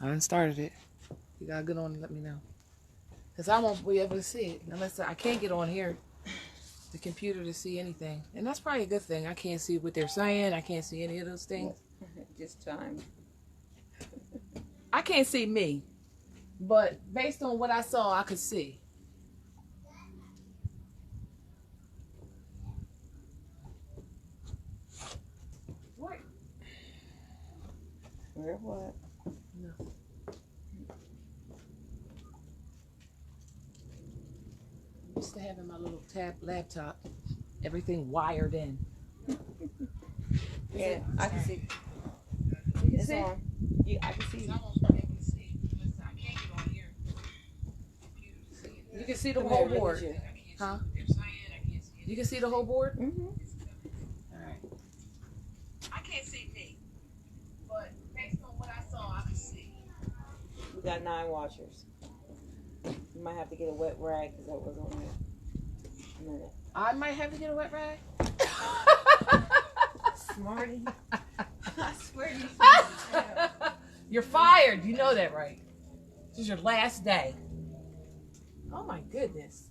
I done started it. You gotta get on and let me know. Because I won't be able to see it unless I can't get on here, the computer, to see anything. And that's probably a good thing. I can't see what they're saying. I can't see any of those things. Just time. I can't see me. But based on what I saw, I could see. What? Where what? No. Used to having my little laptop, everything wired in. Yeah, I can see. You can It's see? on. Yeah, I can see. You can see the whole board. Huh? You can see the whole board? Mm-hmm. All right. I can't see me, but based on what I saw, I can see. We got 9 washers. You might have to get a wet rag because that was on there. A minute. I might have to get a wet rag. Smarty. I swear to you. You're fired. You know that, right? This is your last day. Oh my goodness.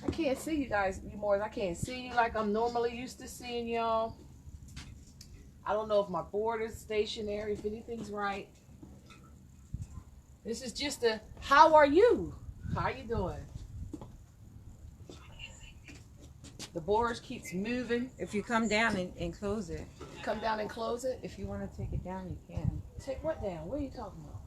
I can't see you guys anymore. I can't see you like I'm normally used to seeing y'all. I don't know if my board is stationary, if anything's right. This is just a, how are you? How are you doing? The board keeps moving. If you come down and close it. Come down and close it. If you want to take it down, you can. Take what down? What are you talking about?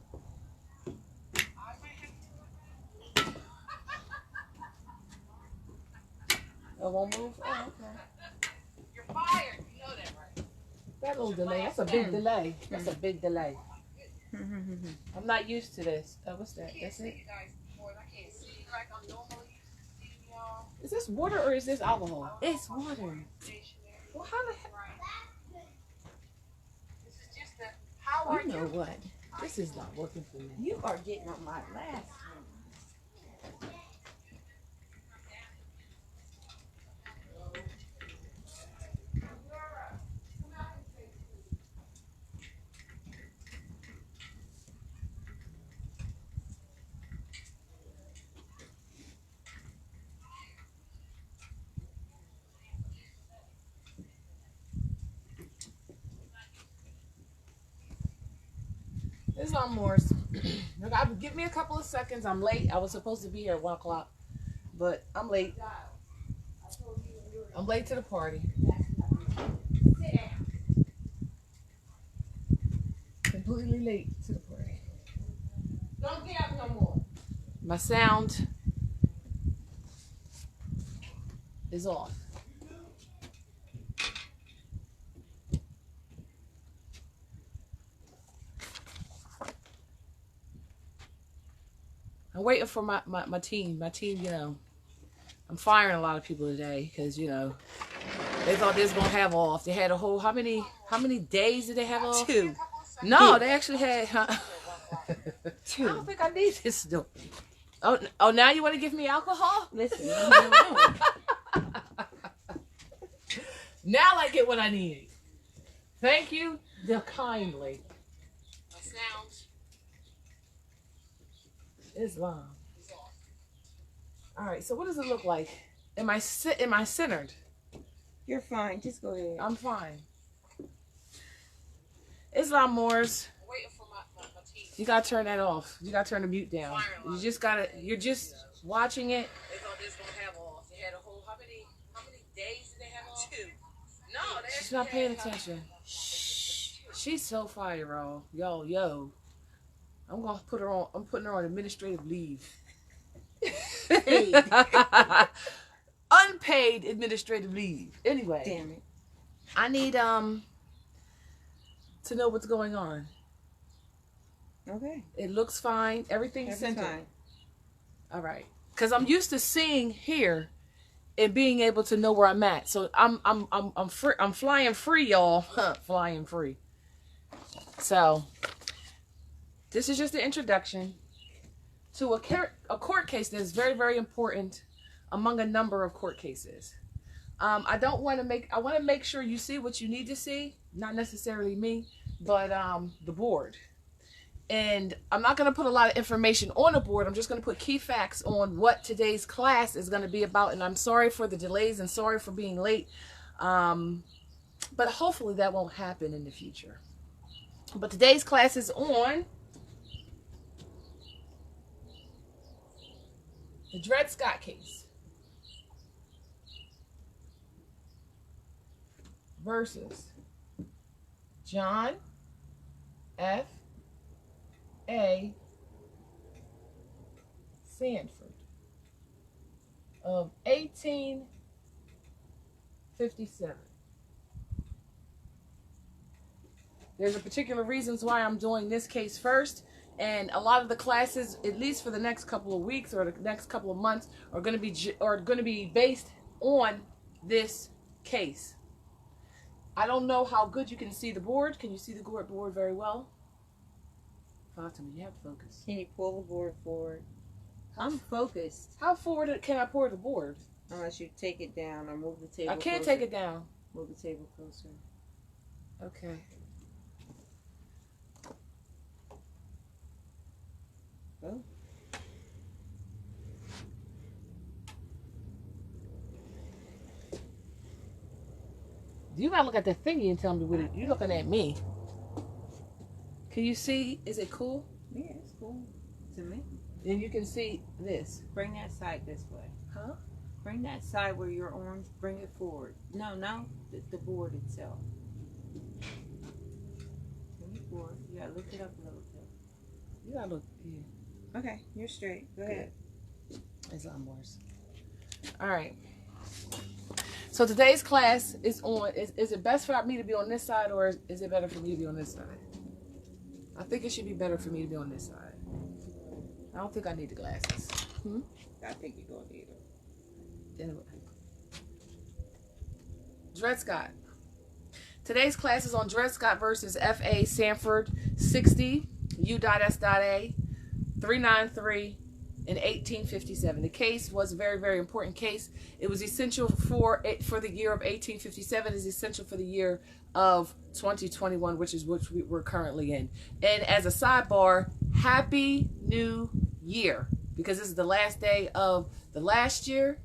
It won't move? Oh, okay. You're fired. You know that, right? That little delay. That's a big delay. That's a big delay. I'm not used to this. Oh, what's that? That's it? Is this water or is this alcohol? It's water. Well, how the heck? This is just a, how are You know what? This is not working for me. You are getting on my last one. This is Amor's. Give me a couple of seconds. I'm late. I was supposed to be here at 1 o'clock, but I'm late. I'm late to the party. Completely late to the party. Don't get up no more. My sound is off. I'm waiting for my team. My team, you know, I'm firing a lot of people today because, you know, they thought they was going to have off. They had a whole, how many days did they have off? 2. No, they actually had 2. I don't think I need this though. Oh, now you want to give me alcohol? Listen, leave me alone. Now I get what I need. Thank you, kindly. My sound is long. All right, so what does it look like? Am I centered? You're fine. Just go ahead. I'm fine. Islam Moors. Waiting for my team. You gotta turn that off. You gotta turn the mute down. You just gotta. You're just watching it. They thought they was gonna have off. They had a whole. How many days did they have off? 2. No, she's not paying attention. Shh. She's so fire, y'all. Yo. I'm gonna put her on. I'm putting her on administrative leave. Unpaid administrative leave. Anyway. Damn it. I need to know what's going on. Okay. It looks fine. Everything's centered. Fine. All right. Because I'm used to seeing here and being able to know where I'm at. So I'm free. I'm flying free, y'all. Flying free. So this is just the introduction to a court case that is very, very important among a number of court cases. I want to make sure you see what you need to see, not necessarily me, but the board. And I'm not going to put a lot of information on the board. I'm just going to put key facts on what today's class is going to be about. And I'm sorry for the delays and sorry for being late. But hopefully that won't happen in the future. But today's class is on the Dred Scott case versus John F. A. Sandford of 1857. There's a particular reasons why I'm doing this case first, and a lot of the classes, at least for the next couple of weeks or the next couple of months, are going to be based on this case. I don't know how good you can see the board. Can you see the board very well? Fatima, you have to focus. Can you pull the board forward? I'm focused. How forward can I pour the board? Unless you take it down or move the table. I can't closer. take it down. Move the table closer. Okay. Oh. You gotta look at that thingy and tell me what it. You're looking at me. Can you see? Is it cool? Yeah, it's cool to me. And you can see this. Bring that side this way. Huh? Bring that side where your arms. Bring it forward. No, the board itself. Bring it forward. You gotta lift it up a little bit. You gotta look. Yeah. Okay, you're straight. Go ahead. It's Amor's. All right. So today's class is on. Is it best for me to be on this side, or is it better for me to be on this side? I think it should be better for me to be on this side. I don't think I need the glasses. I think you're gonna need them. Anyway. Dred Scott. Today's class is on Dred Scott versus F.A. Sandford, 60 U.S.A. 393 in 1857. The case was a very, very important case. It was essential for the year of 1857. It is essential for the year of 2021, which we're currently in. And as a sidebar, Happy New Year, because this is the last day of the last year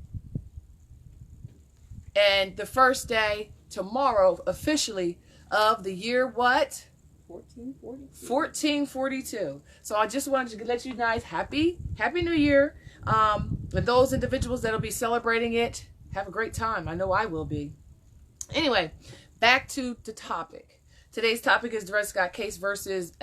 and the first day tomorrow officially of the year what? 1442. So I just wanted to let you guys Happy New Year. And those individuals that'll be celebrating it, have a great time. I know I will be. Anyway, back to the topic. Today's topic is Dred Scott case versus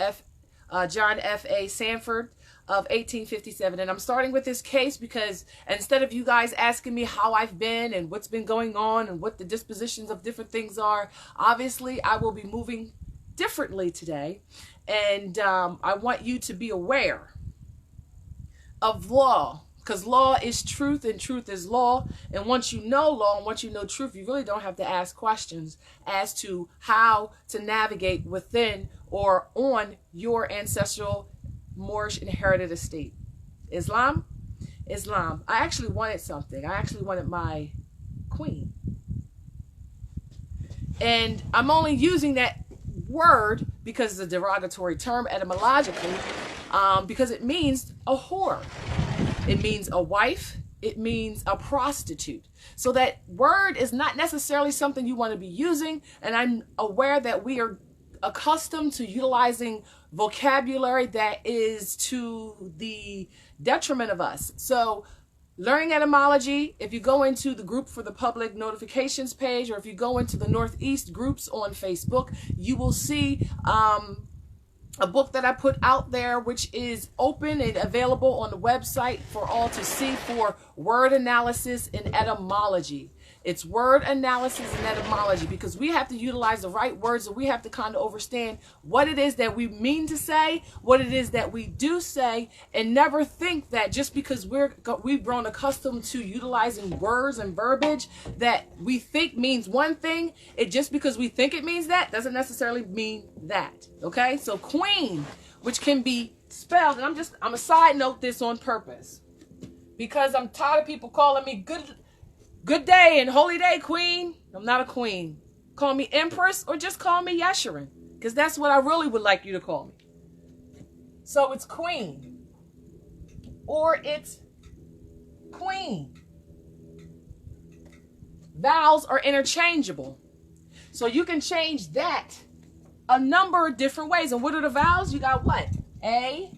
John F.A. Sandford of 1857. And I'm starting with this case because instead of you guys asking me how I've been and what's been going on and what the dispositions of different things are, obviously I will be moving differently today. And I want you to be aware of law, because law is truth and truth is law. And once you know law and once you know truth, you really don't have to ask questions as to how to navigate within or on your ancestral Moorish inherited estate. Islam. I actually wanted something. I actually wanted my queen. And I'm only using that word because it's a derogatory term etymologically, because it means a whore. It means a wife. It means a prostitute. So that word is not necessarily something you want to be using. And I'm aware that we are accustomed to utilizing vocabulary that is to the detriment of us. So learning etymology, if you go into the group for the public notifications page, or if you go into the Northeast groups on Facebook, you will see a book that I put out there, which is open and available on the website for all to see, for word analysis and etymology. It's word analysis and etymology, because we have to utilize the right words, and we have to kind of understand what it is that we mean to say, what it is that we do say, and never think that just because we've grown accustomed to utilizing words and verbiage that we think means one thing, it just because we think it means that doesn't necessarily mean that. Okay? So queen, which can be spelled, and I'm a side note this on purpose, because I'm tired of people calling me good day and holy day queen. I'm not a queen. Call me empress or just call me YeSharon. because that's what I really would like you to call me. So it's queen, or it's queen. Vowels are interchangeable. So you can change that a number of different ways. And what are the vowels? You got what? A,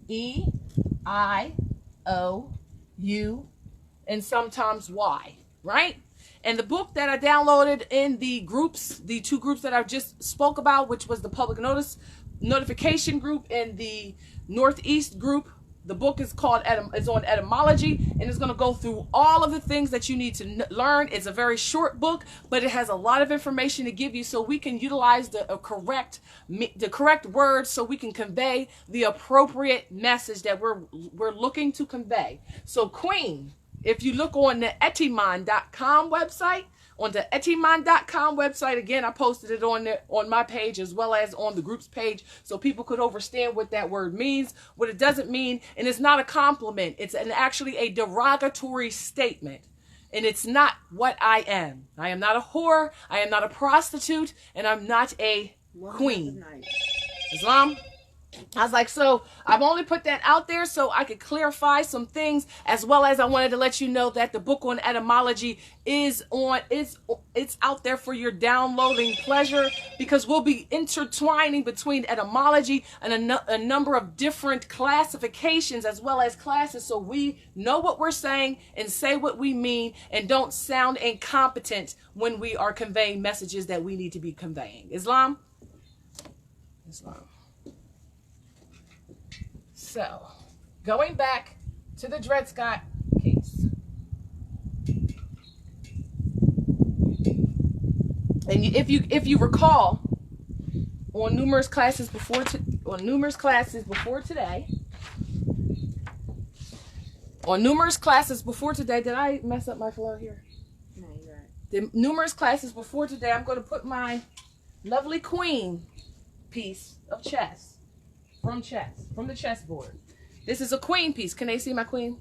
E, I, O, U, and sometimes Y, right? And the book that I downloaded in the groups, the 2 groups that I just spoke about, which was the public notification group and the Northeast group, the book is called, it's on etymology, and it's going to go through all of the things that you need to learn. It's a very short book, but it has a lot of information to give you so we can utilize the correct words so we can convey the appropriate message that we're looking to convey. So queen, if you look on the Etymon.com website, on the Etymon.com website, again, I posted it on my page as well as on the group's page so people could understand what that word means, what it doesn't mean, and it's not a compliment. It's actually a derogatory statement, and it's not what I am. I am not a whore, I am not a prostitute, and I'm not a queen. Islam? I was like, so I've only put that out there so I could clarify some things, as well as I wanted to let you know that the book on etymology is on, it's out there for your downloading pleasure, because we'll be intertwining between etymology and a number of different classifications as well as classes, so we know what we're saying and say what we mean and don't sound incompetent when we are conveying messages that we need to be conveying. Islam? Islam. So, going back to the Dred Scott case. And if you recall, on numerous classes before today, on numerous classes before today, did I mess up my flow here? No, you're right. The numerous classes before today, I'm going to put my lovely queen piece of chess. From the chessboard. This is a queen piece. Can they see my queen?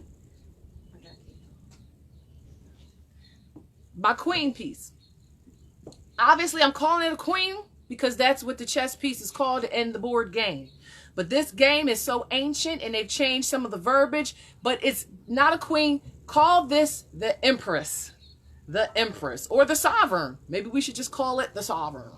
My queen piece. Obviously, I'm calling it a queen because that's what the chess piece is called in the board game. But this game is so ancient and they've changed some of the verbiage, but it's not a queen. Call this the empress. The empress or the sovereign. Maybe we should just call it the sovereign.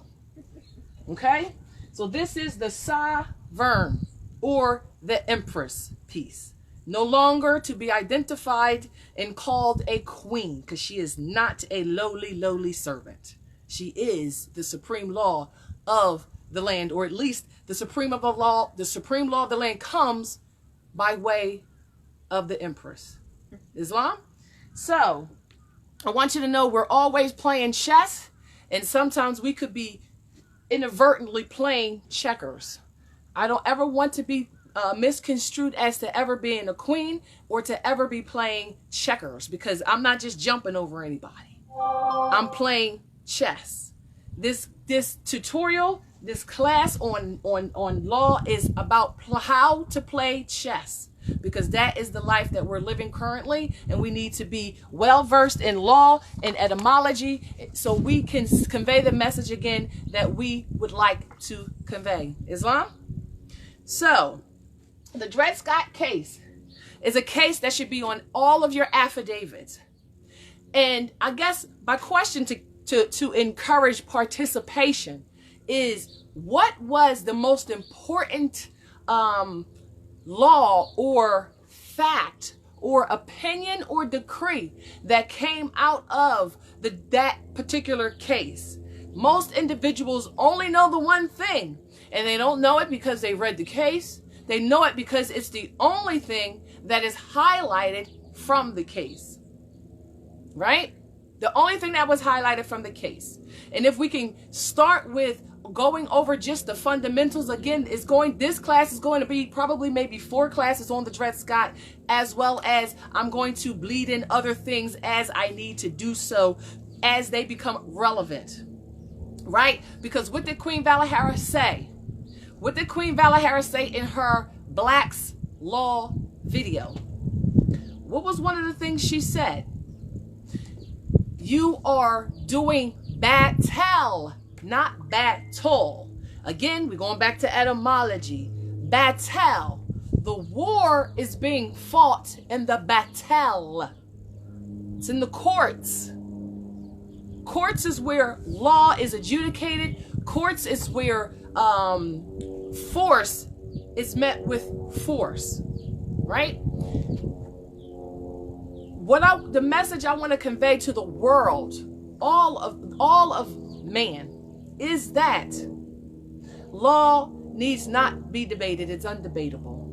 Okay? So this is the sovereign or the empress piece. No longer to be identified and called a queen, because she is not a lowly servant. She is the supreme law of the land, or at least the supreme of the law. The supreme law of the land comes by way of the empress. Islam? So I want you to know we're always playing chess, and sometimes we could be inadvertently playing checkers. I don't ever want to be misconstrued as to ever being a queen or to ever be playing checkers, because I'm not just jumping over anybody. I'm playing chess. This tutorial, this class on law is about how to play chess, because that is the life that we're living currently, and we need to be well versed in law and etymology so we can convey the message again that we would like to convey. Islam? So, the Dred Scott case is a case that should be on all of your affidavits. And I guess my question to encourage participation is, what was the most important law or fact or opinion or decree that came out of that particular case? Most individuals only know the one thing, and they don't know it because they read the case. They know it because it's the only thing that is highlighted from the case, right? The only thing that was highlighted from the case. And if we can start with going over just the fundamentals again, this class is going to be probably maybe 4 classes on the Dred Scott, as well as I'm going to bleed in other things as I need to do so as they become relevant, right? Because what did Queen Valahara say? What did Queen Valahara say in her Black's Law video? What was one of the things she said? You are doing battle, not battle. Again, we're going back to etymology. Battle. The war is being fought in the battle. It's in the courts. Courts is where law is adjudicated. Courts is where force is met with force, right? The message I want to convey to the world, all of man, is that law needs not be debated. It's undebatable.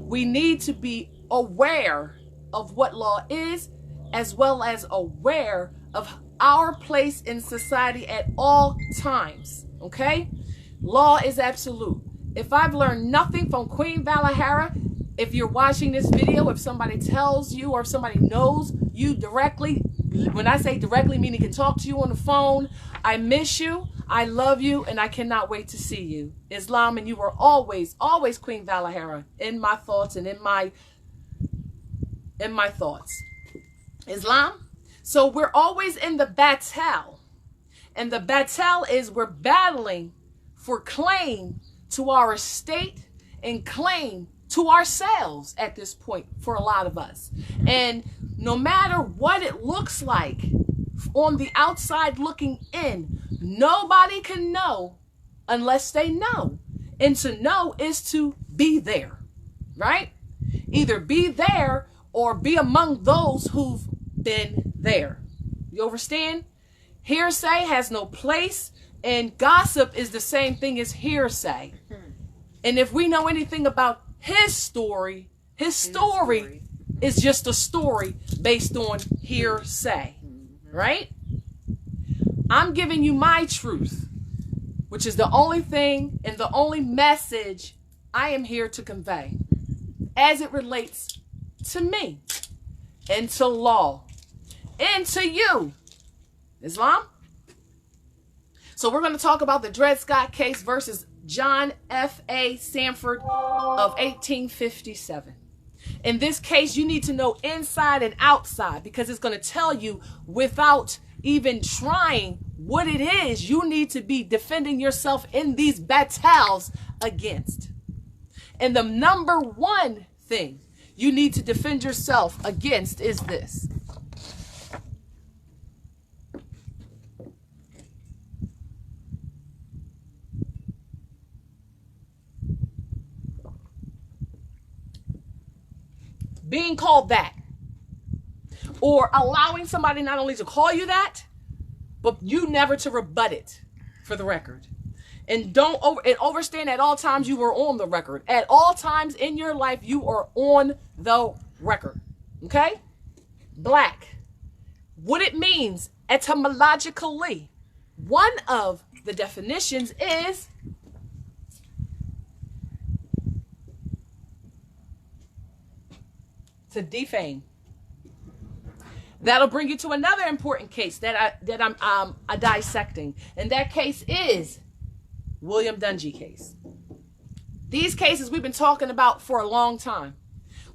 We need to be aware of what law is, as well as aware of our place in society at all times. Okay? Law is absolute. If I've learned nothing from Queen Valahara, if you're watching this video, if somebody tells you or if somebody knows you directly, when I say directly, meaning can talk to you on the phone, I miss you, I love you, and I cannot wait to see you. Islam, and you were always, always Queen Valahara in my thoughts and in my thoughts. Islam? So we're always in the battle. And the battle is we're battling for claim to our estate and claim to ourselves at this point for a lot of us. And no matter what it looks like on the outside looking in, nobody can know unless they know. And to know is to be there, right? Either be there or be among those who've been there. You understand? Hearsay has no place, and gossip is the same thing as hearsay. And if we know anything about his story is just a story based on hearsay, right? I'm giving you my truth, which is the only thing and the only message I am here to convey as it relates to me and to law and to you, Islam. So we're going to talk about the Dred Scott case versus John F.A. Sandford of 1857. In this case, you need to know inside and outside, because it's going to tell you without even trying what it is you need to be defending yourself in these battles against. And the number one thing you need to defend yourself against is this. Being called that, or allowing somebody not only to call you that, but you never to rebut it, for the record. And understand at all times you are on the record. At all times in your life, you are on the record. Okay? Black. What it means etymologically, one of the definitions is to defame. That'll bring you to another important case that I'm dissecting, and that case is William Dungy case. These cases we've been talking about for a long time.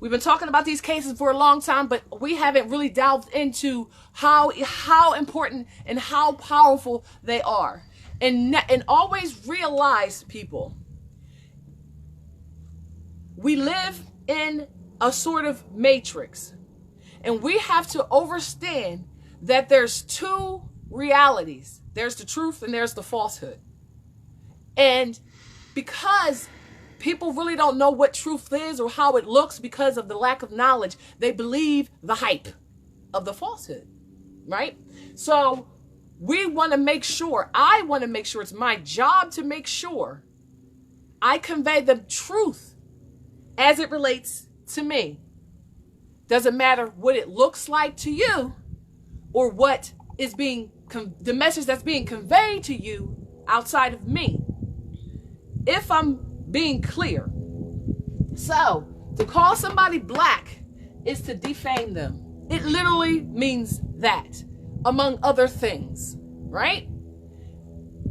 We've been talking about these cases for a long time, but we haven't really delved into how important and how powerful they are. And always realize, people, we live in a sort of matrix, and we have to understand that there's two realities. There's the truth and there's the falsehood. And because people really don't know what truth is or how it looks because of the lack of knowledge, they believe the hype of the falsehood, right? So we want to make sure, I want to make sure, it's my job to make sure I convey the truth as it relates to me. Doesn't matter what it looks like to you or what is being, the message that's being conveyed to you outside of me. If I'm being clear. So, to call somebody black is to defame them. It literally means that, among other things, right?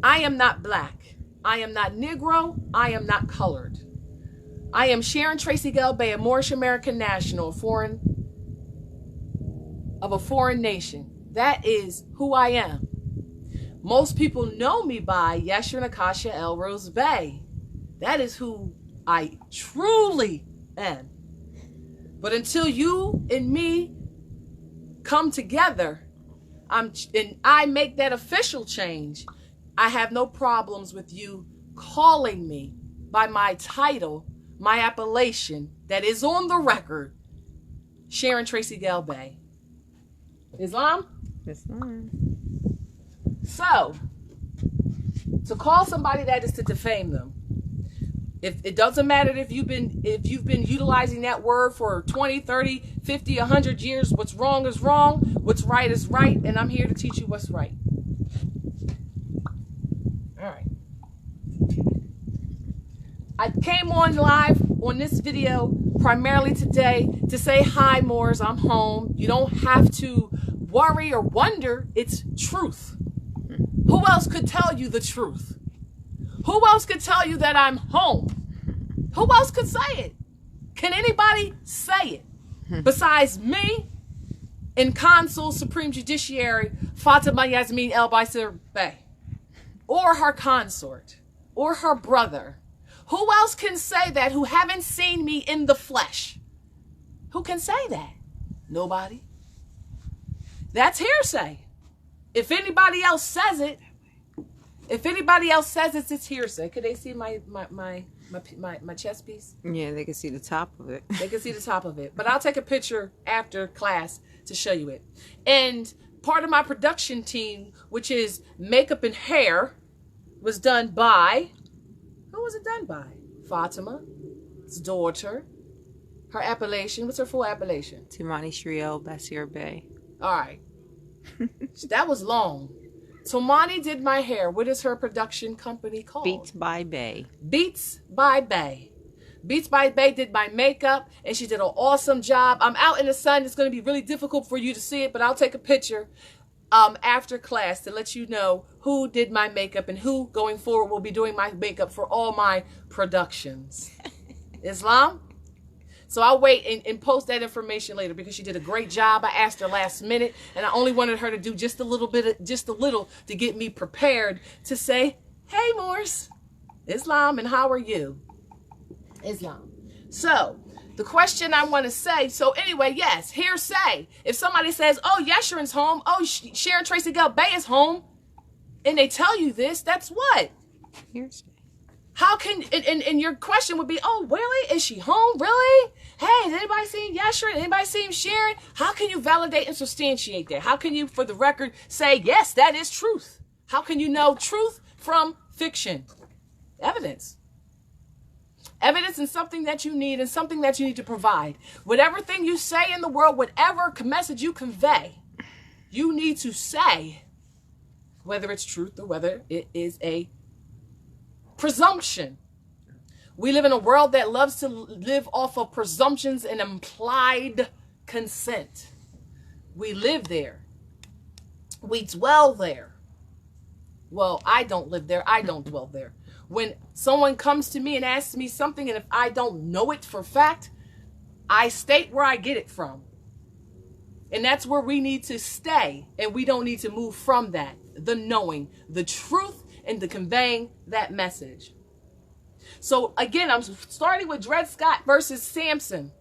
I am not black. I am not Negro. I am not colored. I am Sharon Tracey Gale Bay, a Moorish American national, of a foreign nation. That is who I am. Most people know me by YeSharon Akasha Elrose Bay. That is who I truly am. But until you and me come together, and I make that official change, I have no problems with you calling me by my title, my appellation that is on the record, Sharon Tracey Gale Bay. Islam? Islam. So, to call somebody that is to defame them. If it doesn't matter if you've been utilizing that word for 20, 30, 50, 100 years, what's wrong is wrong, what's right is right, and I'm here to teach you what's right. All right. I came on live on this video primarily today to say, hi, Moors, I'm home. You don't have to worry or wonder. It's truth. Who else could tell you the truth? Who else could tell you that I'm home? Who else could say it? Can anybody say it besides me and Consul Supreme Judiciary Fatima Yasmin El Baisir Bey, or her consort, or her brother? Who else can say that who haven't seen me in the flesh? Who can say that? Nobody. That's hearsay. If anybody else says it, it's hearsay. Could they see my chest piece? Yeah, they can see the top of it. They can see the top of it. But I'll take a picture after class to show you it. And part of my production team, which is makeup and hair, was done by, who was it done by? Fatima's daughter. Her appellation, what's her full appellation? Timani Shriel Basir Bay. All right. That was long. Tomani did my hair. What is her production company called? Beats by Bay. Beats by Bay. Beats by Bay did my makeup, and she did an awesome job. I'm out in the sun. It's going to be really difficult for you to see it, but I'll take a picture after class to let you know who did my makeup and who going forward will be doing my makeup for all my productions. Islam? So I'll wait and post that information later because she did a great job. I asked her last minute, and I only wanted her to do just a little to get me prepared to say, hey, Moors, Islam, and how are you? Islam. So the question I want to say, so anyway, yes, hearsay. If somebody says, oh, YeSharon's home, oh, Sharon Tracey Gale Bay is home, and they tell you this, that's what? Hearsay. How can, and your question would be, oh, really? Is she home? Really? Hey, has anybody seen YeSharon? Anybody seen Sharon? How can you validate and substantiate that? How can you, for the record, say, yes, that is truth? How can you know truth from fiction? Evidence. Evidence is something that you need and something that you need to provide. Whatever thing you say in the world, whatever message you convey, you need to say whether it's truth or whether it is a presumption. We live in a world that loves to live off of presumptions and implied consent. We live there. We dwell there. Well, I don't live there. I don't dwell there. When someone comes to me and asks me something, and if I don't know it for fact, I state where I get it from. And that's where we need to stay. And we don't need to move from that. The knowing, the truth, and the conveying that message. So again, I'm starting with Dred Scott versus Sampson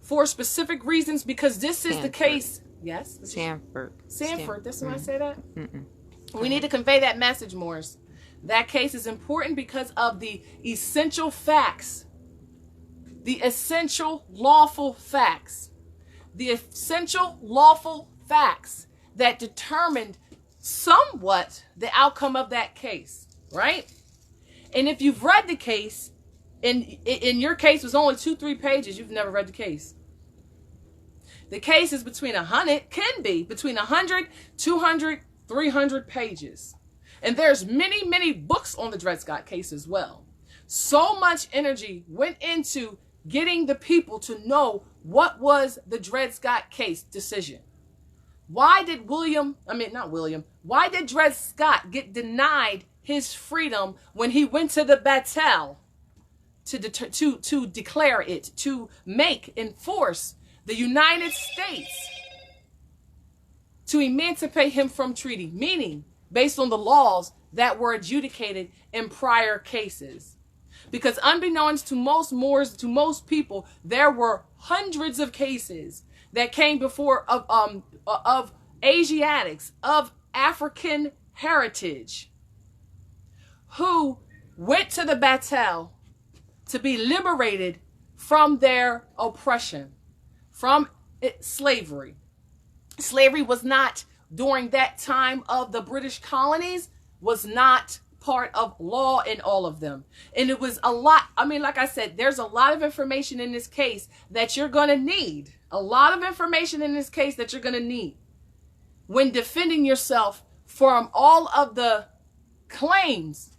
for specific reasons, because this is the case. Yes? Sandford. Sandford. That's when I say that? We need to convey that message, Morris. That case is important because of the essential facts. The essential lawful facts. The essential lawful facts that determined somewhat the outcome of that case, right? And if you've read the case, and in your case was only 2-3 pages, you've never read the case. The case is can be between 100, 200, 300 pages. And there's many, many books on the Dred Scott case as well. So much energy went into getting the people to know what was the Dred Scott case decision. Why did why did Dred Scott get denied his freedom when he went to the battle to declare it, to enforce the United States to emancipate him from treaty? Meaning, based on the laws that were adjudicated in prior cases. Because unbeknownst to most Moors, to most people, there were hundreds of cases that came before of Asiatics, of African heritage, who went to the battle to be liberated from their oppression, from slavery. Slavery was not, during that time of the British colonies, was not part of law in all of them. And it was a lot. I mean, like I said, there's a lot of information in this case that you're going to need. A lot of information in this case that you're going to need when defending yourself from all of the claims.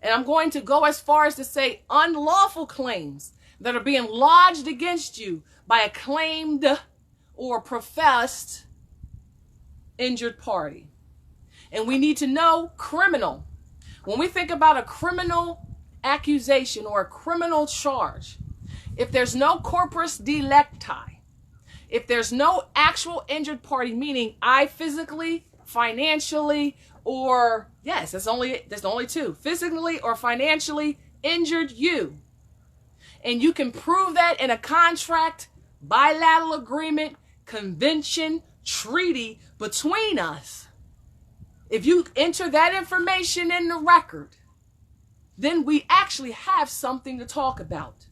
And I'm going to go as far as to say unlawful claims that are being lodged against you by a claimed or professed injured party. And we need to know criminal. When we think about a criminal accusation or a criminal charge, if there's no corpus delicti, if there's no actual injured party, meaning I physically, financially, or yes, there's only two, physically or financially injured you, and you can prove that in a contract, bilateral agreement, convention, treaty between us, if you enter that information in the record, then we actually have something to talk about.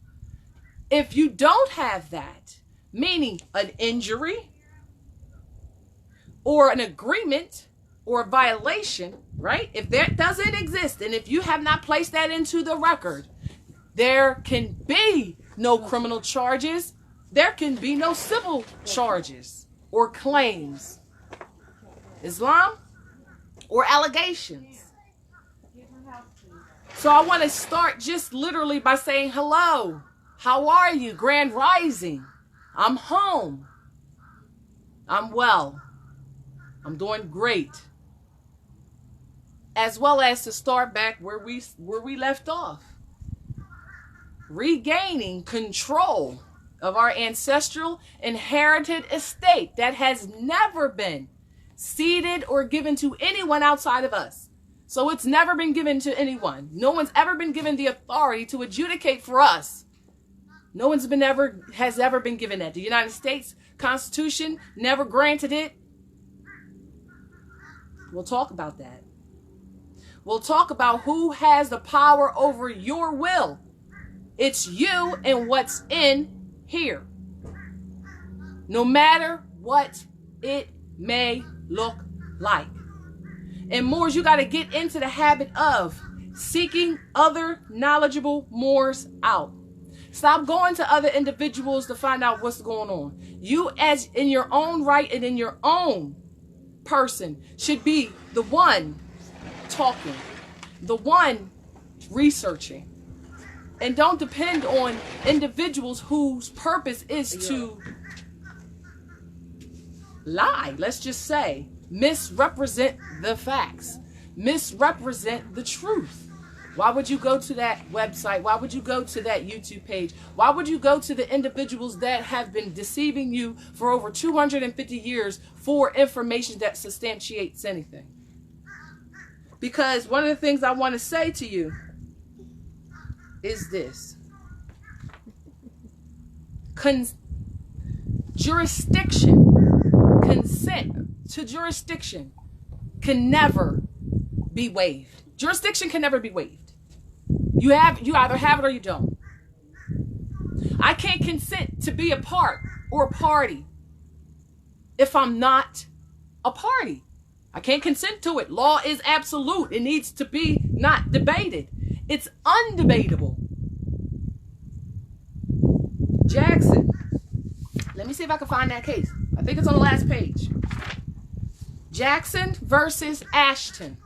If you don't have that, meaning an injury or an agreement or a violation, right? If that doesn't exist, and if you have not placed that into the record, there can be no criminal charges. There can be no civil charges or claims. Islam? Or allegations. So I want to start just literally by saying hello. How are you? Grand rising. I'm home. I'm well. I'm doing great. As well as to start back where we left off. Regaining control of our ancestral inherited estate that has never been ceded or given to anyone outside of us. So it's never been given to anyone. No one's ever been given the authority to adjudicate for us. No one's has ever been given that. The United States Constitution never granted it. We'll talk about that. We'll talk about who has the power over your will. It's you and what's in here. No matter what it may look like. And Moors, you got to get into the habit of seeking other knowledgeable Moors out. Stop going to other individuals to find out what's going on. You, as in your own right and in your own person, should be the one talking, the one researching. And don't depend on individuals whose purpose is to lie, let's just say, misrepresent the facts, misrepresent the truth. Why would you go to that website? Why would you go to that YouTube page? Why would you go to the individuals that have been deceiving you for over 250 years for information that substantiates anything? Because one of the things I want to say to you is this. Jurisdiction, consent to jurisdiction can never be waived. Jurisdiction can never be waived. You either have it or you don't. I can't consent to be a part or a party if I'm not a party. I can't consent to it. Law is absolute. It needs to be not debated. It's undebatable. Jackson. Let me see if I can find that case. I think it's on the last page. Jackson versus Ashton.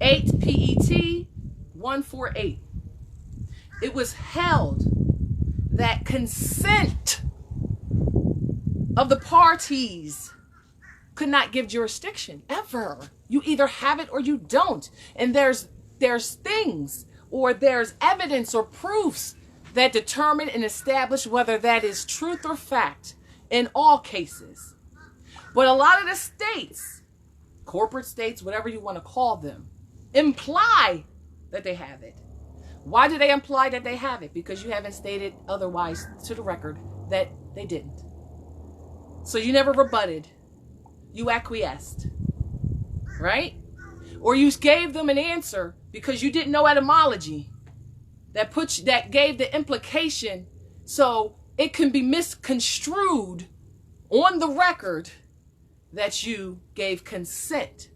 8 PET 148. It was held that consent of the parties could not give jurisdiction ever. You either have it or you don't. And there's things or there's evidence or proofs that determine and establish whether that is truth or fact in all cases. But a lot of the states corporate states, whatever you want to call them, imply that they have it. Why do they imply that they have it? Because you haven't stated otherwise to the record that they didn't. So you never rebutted. You acquiesced. Right? Or you gave them an answer because you didn't know etymology that gave the implication so it can be misconstrued on the record that you gave consent.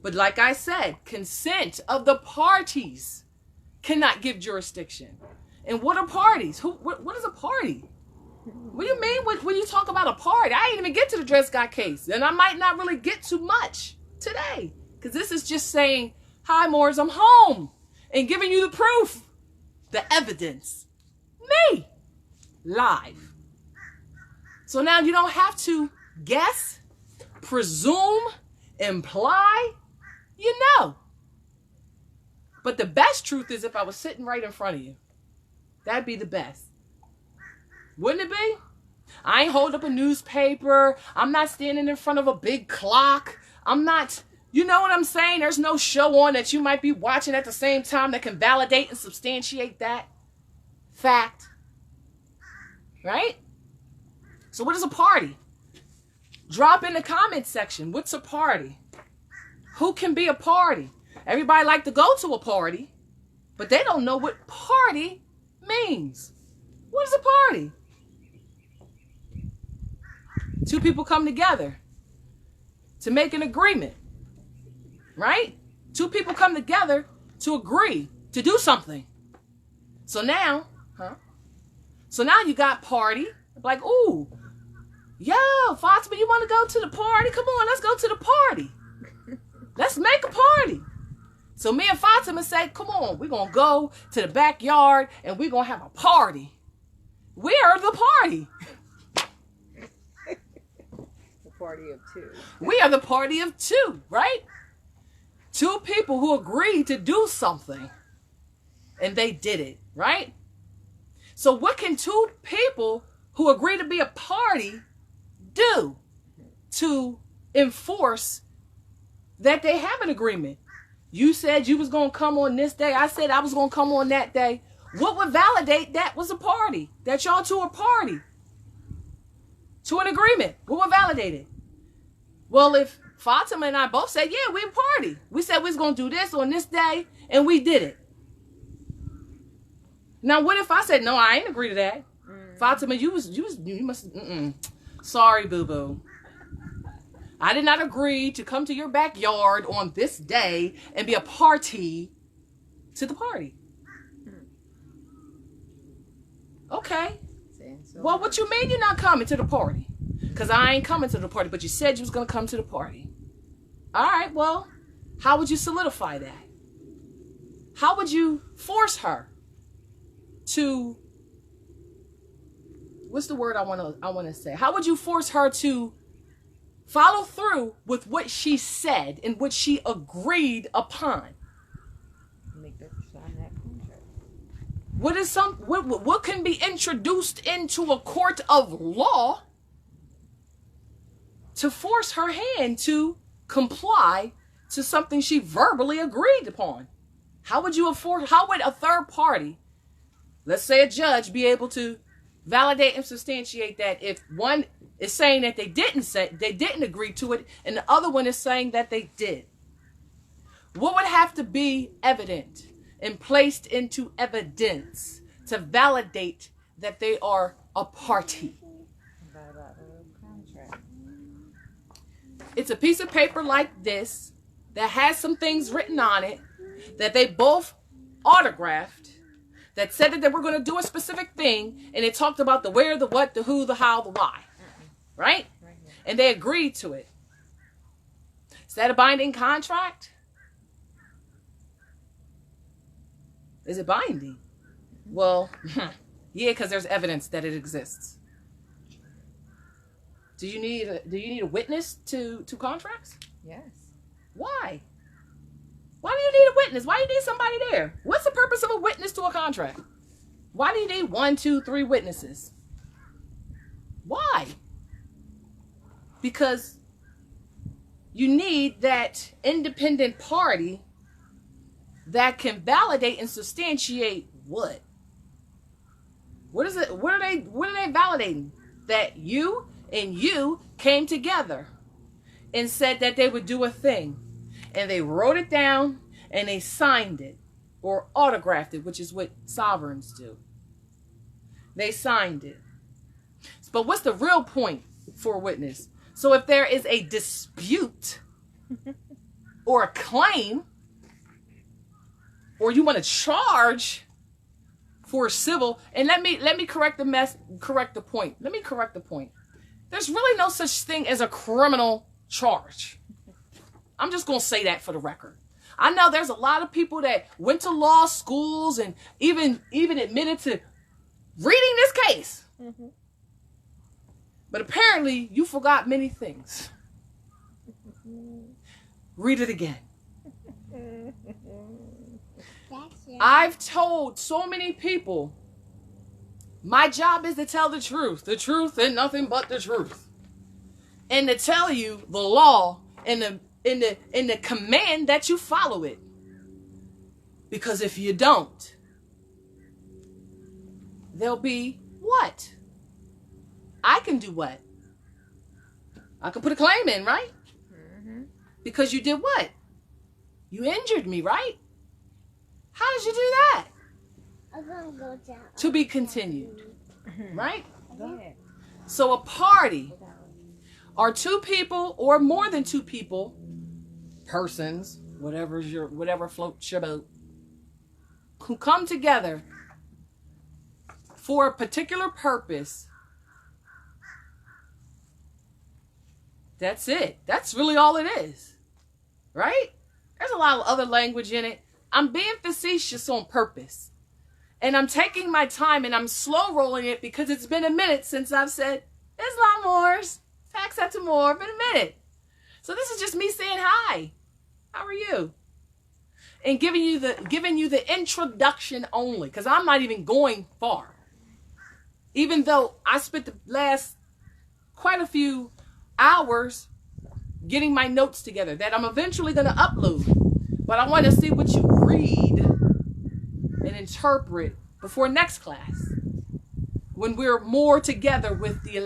But like I said, consent of the parties cannot give jurisdiction. And what are parties? What is a party? What do you mean when you talk about a party? I didn't even get to the Dred Scott case, and I might not really get to much today, because this is just saying, hi, Moors, I'm home, and giving you the proof, the evidence. Me. Live. So now you don't have to guess, presume, imply. You know. But the best truth is if I was sitting right in front of you. That'd be the best. Wouldn't it be? I ain't hold up a newspaper. I'm not standing in front of a big clock. I'm not, you know what I'm saying? There's no show on that you might be watching at the same time that can validate and substantiate that fact. Right? So what is a party? Drop in the comment section. What's a party? Who can be a party? Everybody like to go to a party, but they don't know what party means. What is a party? Two people come together to make an agreement, right? Two people come together to agree to do something. So now, So now you got party, like, ooh, yo, Fatima, you want to go to the party? Come on, let's go to the party. Let's make a party. So me and Fatima say, come on, we're going to go to the backyard and we're going to have a party. We are the party. The party of two. We are the party of two, right? Two people who agreed to do something and they did it, right? So what can two people who agree to be a party do to enforce that they have an agreement? You said you was going to come on this day. I said I was going to come on that day. What would validate that was a party? That y'all two are party to an agreement. What would validate it? Well, if Fatima and I both said, yeah, we're a party. We said we was going to do this on this day, and we did it. Now, what if I said, no, I ain't agree to that? Fatima, you must, sorry, boo-boo. I did not agree to come to your backyard on this day and be a party to the party. Okay. Well, what you mean you're not coming to the party? Because I ain't coming to the party, but you said you was going to come to the party. All right, well, how would you solidify that? How would you force her to, what's the word I want to say? How would you force her to follow through with what she said and what she agreed upon? Make her sign that contract. What can be introduced into a court of law to force her hand to comply to something she verbally agreed upon? How would a third party, let's say a judge, be able to validate and substantiate that if one is saying that they didn't agree to it and the other one is saying that they did? What would have to be evident and placed into evidence to validate that they are a party? It's a piece of paper like this that has some things written on it that they both autographed, that said that they were going to do a specific thing, and it talked about the where, the what, the who, the how, the why. Right? And they agreed to it. Is that a binding contract? Is it binding? Well, yeah, because there's evidence that it exists. Do you need a witness to contracts? Yes. Why? Why do you need a witness? Why do you need somebody there? What's the purpose of a witness to a contract? Why do you need 1, 2, 3 witnesses? Why? Because you need that independent party that can validate and substantiate what? What is it? What are they validating? That you and you came together and said that they would do a thing. And they wrote it down and they signed it or autographed it, which is what sovereigns do. They signed it. But what's the real point for a witness? So if there is a dispute or a claim, or you want to charge for civil, and let me correct the point. Let me correct the point. There's really no such thing as a criminal charge. I'm just going to say that for the record. I know there's a lot of people that went to law schools and even admitted to reading this case. Mm-hmm. But apparently you forgot many things. Read it again. I've told so many people, my job is to tell the truth and nothing but the truth. And to tell you the law and the command that you follow it. Because if you don't, there'll be what? I can do what? I can put a claim in, right? Mm-hmm. Because you did what? You injured me, right? How did you do that? I'm gonna go down. To be continued, right? Go ahead. So a party are two people or more than two people, persons, whatever floats your boat, who come together for a particular purpose. That's it. That's really all it is, right? There's a lot of other language in it. I'm being facetious on purpose. And I'm taking my time and I'm slow rolling it because it's been a minute since I've said, Islamors, tax at Amor, been a minute. So this is just me saying hi. How are you? And giving you the introduction only, because I'm not even going far. Even though I spent the last quite a few hours getting my notes together that I'm eventually going to upload. But I want to see what you read and interpret before next class, when we're more together with the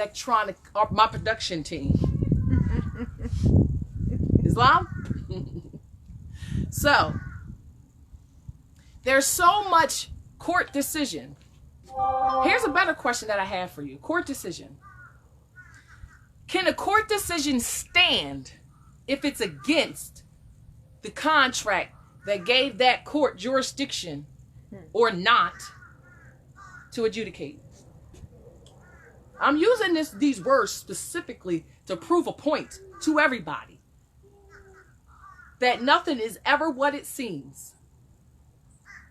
my production team. Islam? So, there's so much court decision. Here's a better question that I have for you. Court decision. Can a court decision stand if it's against the contract that gave that court jurisdiction or not to adjudicate? I'm using these words specifically to prove a point to everybody. That nothing is ever what it seems.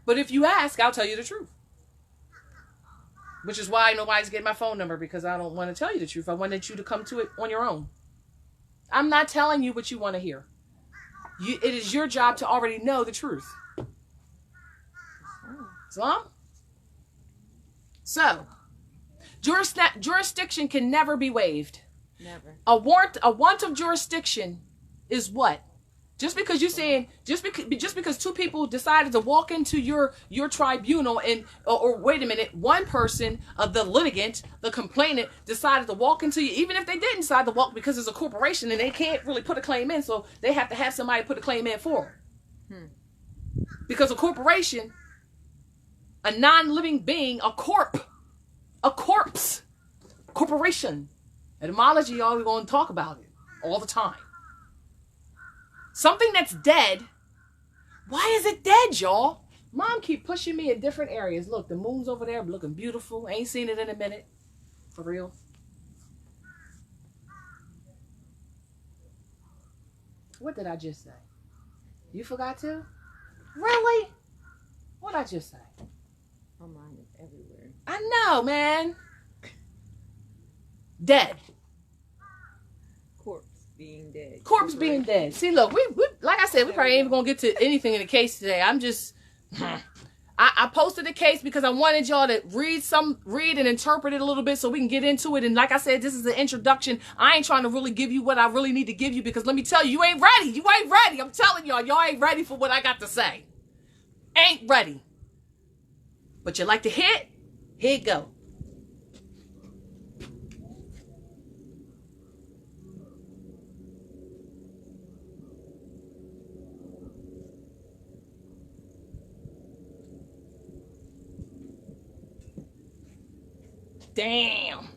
But if you ask, I'll tell you the truth. Which is why nobody's getting my phone number, because I don't want to tell you the truth. I wanted you to come to it on your own. I'm not telling you what you want to hear. It is your job to already know the truth. Islam? So, jurisdiction can never be waived. Never. A want of jurisdiction is what? Just because you're saying, just because two people decided to walk into your tribunal or wait a minute, one person, the litigant, the complainant, decided to walk into you, even if they didn't decide to walk because it's a corporation and they can't really put a claim in, so they have to have somebody put a claim in for them. Because a corporation, a non-living being, a corpse, corporation. Etymology, y'all, we're going to talk about it all the time. Something that's dead. Why is it dead, y'all? Mom keep pushing me in different areas. Look, the moon's over there looking beautiful. I ain't seen it in a minute. For real. What did I just say? You forgot to? Really? What did I just say? My mind is everywhere. I know, man. Dead. Being dead. Corpse being dead. See, look, we like I said, we probably ain't even gonna get to anything in the case today. I posted the case because I wanted y'all to read and interpret it a little bit so we can get into it. And like I said, this is an introduction. I ain't trying to really give you what I really need to give you because let me tell you, you ain't ready. You ain't ready. I'm telling y'all ain't ready for what I got to say. Ain't ready. But you like to hit? Here you go. Damn.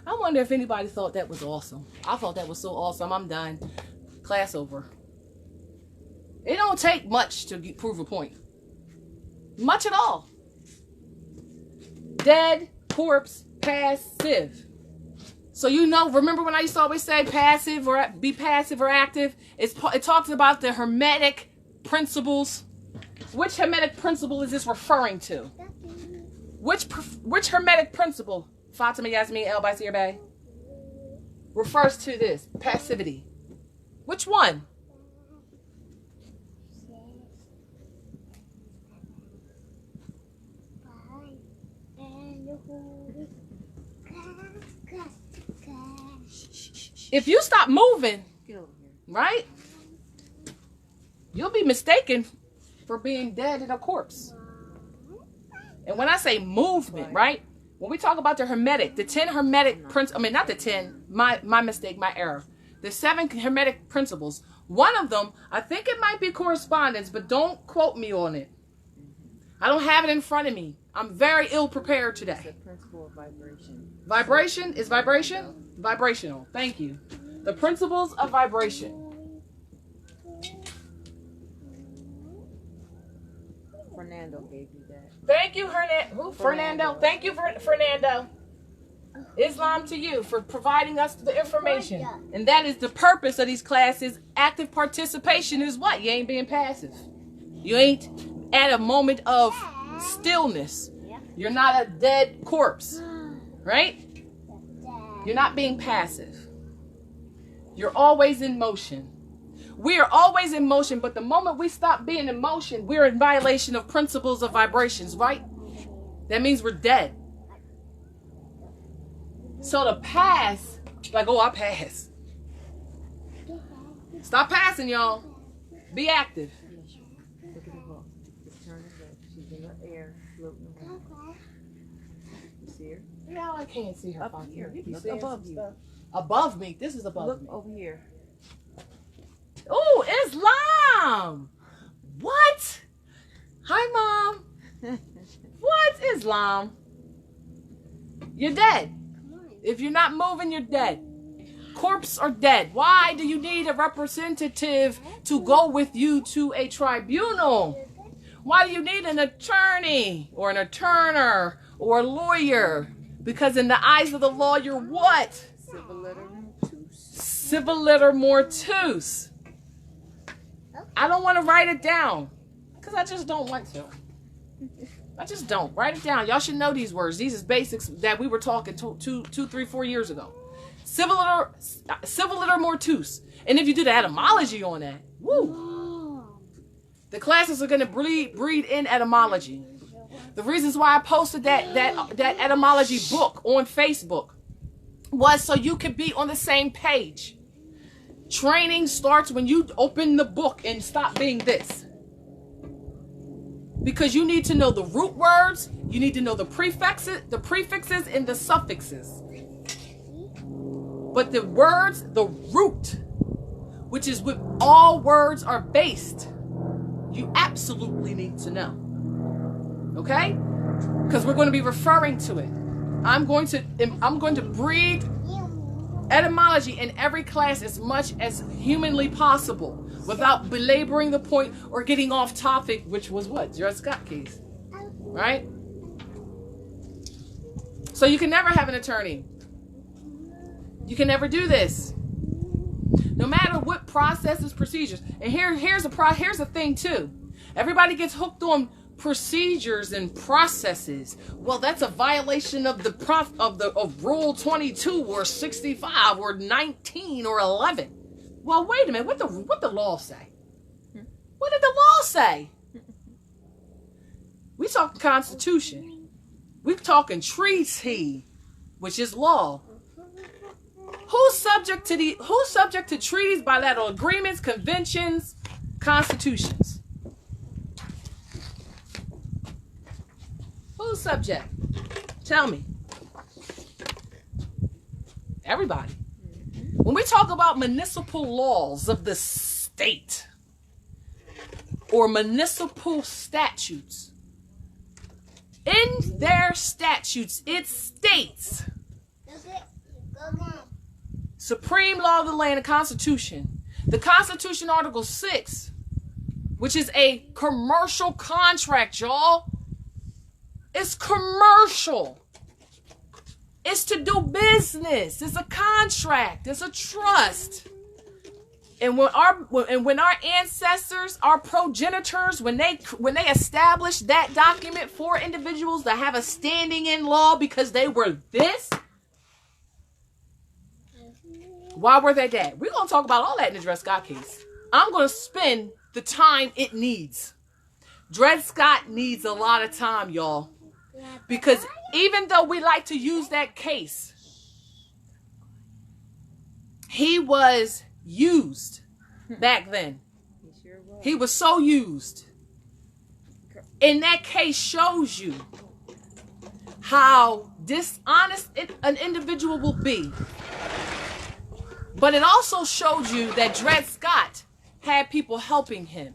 I wonder if anybody thought that was awesome. I thought that was so awesome. I'm done. Class over. It don't take much to prove a point. Much at all. Dead, corpse, passive. So you know, remember when I used to always say passive or be passive or active? It talks about the hermetic principles. Which hermetic principle is this referring to? Which hermetic principle, Fatima Yasmin El Basir Bay, refers to this passivity? Which one? If you stop moving, right, you'll be mistaken for being dead in a corpse. And when I say movement, right? When we talk about the hermetic, the 10 hermetic principles, I mean, not the 10, my mistake, my error. The 7 hermetic principles. One of them, I think it might be correspondence, but don't quote me on it. I don't have it in front of me. I'm very ill prepared today. It's the principle of vibration. Vibration? Is vibration? Vibrational. Thank you. The principles of vibration. Fernando gave you that. Thank you, Fernando. Thank you, Fernando. Islam to you for providing us the information. And that is the purpose of these classes. Active participation is what? You ain't being passive. You ain't at a moment of stillness. You're not a dead corpse. Right? You're not being passive. You're always in motion. We are always in motion, but the moment we stop being in motion, we're in violation of principles of vibrations, right? That means we're dead. So to pass, like, oh, I pass. Stop passing, y'all. Be active. Look at the book. Just turn it back. She's in the air, floating around. You see her? No, I can't see her. Up here. You can Look see above you. stuff. Above me. This is above Look me. over here. Oh, Islam. What? Hi, Mom. What, Islam? You're dead. If you're not moving, you're dead. Corpse are dead. Why do you need a representative to go with you to a tribunal? Why do you need an attorney or an attorney or a lawyer? Because in the eyes of the law, you're what? Civiliter Mortuus. Civiliter Mortuus. I don't want to write it down because I just don't want to. I just don't. Write it down. Y'all should know these words. These is basics that we were talking 2, 3, 4 years ago. Civiliter Mortuus. And if you do the etymology on that, woo. The classes are going to breed in etymology. The reasons why I posted that etymology book on Facebook was so you could be on the same page. Training starts when you open the book and stop being this. Because you need to know the root words, you need to know the prefixes and the suffixes. But the words, the root, which is what all words are based, you absolutely need to know. Okay? Because we're going to be referring to it. I'm going to breed etymology in every class as much as humanly possible without belaboring the point or getting off topic, which was what? Dred Scott case. Right? So you can never have an attorney. You can never do this. No matter what processes, procedures. And here's a thing too. Everybody gets hooked on procedures and processes. Well, that's a violation of of Rule 22 or 65 or 19 or 11. Well, wait a minute. What the law say? What did the law say? We talking Constitution. We talking treaty, which is law. Who's subject to treaties, bilateral agreements, conventions, constitutions? Who's subject? Tell me. Everybody. When we talk about municipal laws of the state or municipal statutes, in their statutes, it states supreme law of the land, the Constitution. The Constitution, Article 6, which is a commercial contract, y'all. It's commercial. It's to do business. It's a contract. It's a trust. And when our ancestors, our progenitors, when they established that document for individuals to have a standing in law because they were this, why were they that? We're going to talk about all that in the Dred Scott case. I'm going to spend the time it needs. Dred Scott needs a lot of time, y'all. Because even though we like to use that case, he was used back then. He was so used. And that case shows you how dishonest an individual will be. But it also showed you that Dred Scott had people helping him.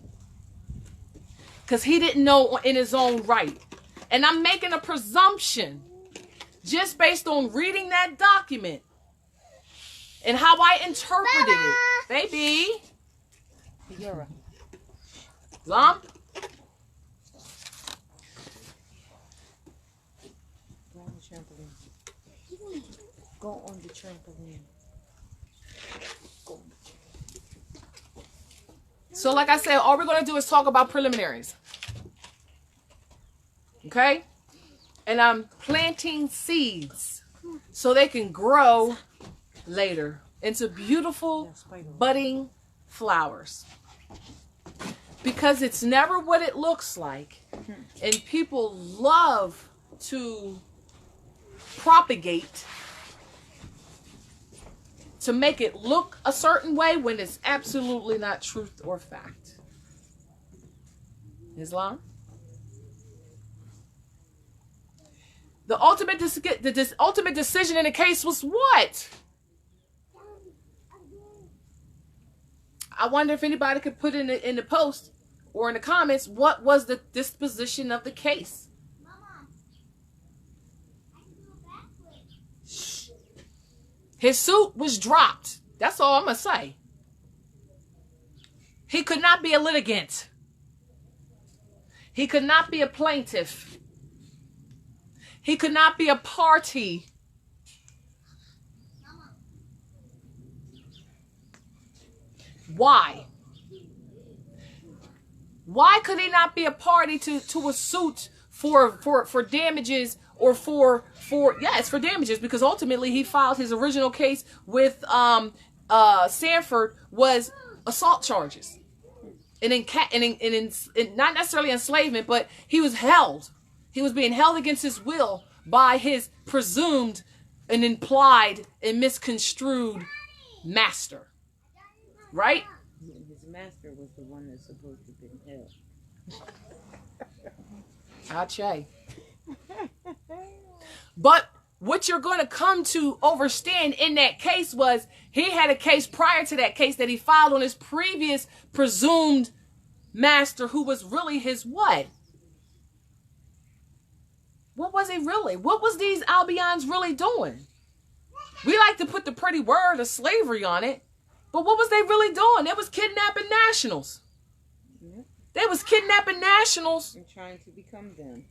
Because he didn't know in his own right. And I'm making a presumption just based on reading that document and how I interpreted it. Baby. You're Lom? Go on the trampoline. Go on the trampoline. Go. So like I said, all we're going to do is talk about preliminaries. Okay? And I'm planting seeds so they can grow later into beautiful budding flowers. Because it's never what it looks like. And people love to propagate to make it look a certain way when it's absolutely not truth or fact. Islam? The ultimate decision in the case was what? I wonder if anybody could put in the post or in the comments, what was the disposition of the case? His suit was dropped. That's all I'm going to say. He could not be a litigant. He could not be a plaintiff. He could not be a party. Why? Why could he not be a party to a suit for damages or for damages? Because ultimately he filed his original case with Sandford was assault charges. And not necessarily enslavement, but he was held. He was being held against his will by his presumed and implied and misconstrued master. Right? His master was the one that's supposed to have been held. Ache. But what you're going to come to understand in that case was he had a case prior to that case that he filed on his previous presumed master who was really his what? What was he really? What was these Albions really doing? We like to put the pretty word of slavery on it. But what was they really doing? They was kidnapping nationals. They was kidnapping nationals. And trying to become them.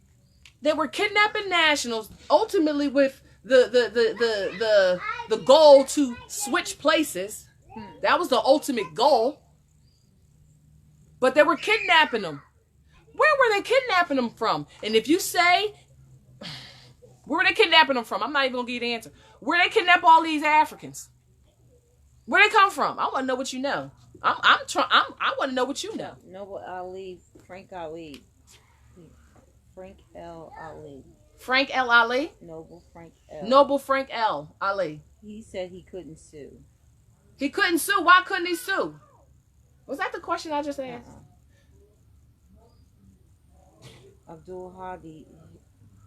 They were kidnapping nationals, ultimately with the goal to switch places. That was the ultimate goal. But they were kidnapping them. Where were they kidnapping them from? And if you say, where were they kidnapping them from? I'm not even going to give you the answer. Where they kidnap all these Africans? Where they come from? I want to know what you know. I want to know what you know. Noble Ali, Frank Ali. Frank L. Ali. Frank L. Ali? Noble Frank L. Noble Frank L. Ali. He said he couldn't sue. He couldn't sue. Why couldn't he sue? Was that the question I just asked? Abdul Hadi,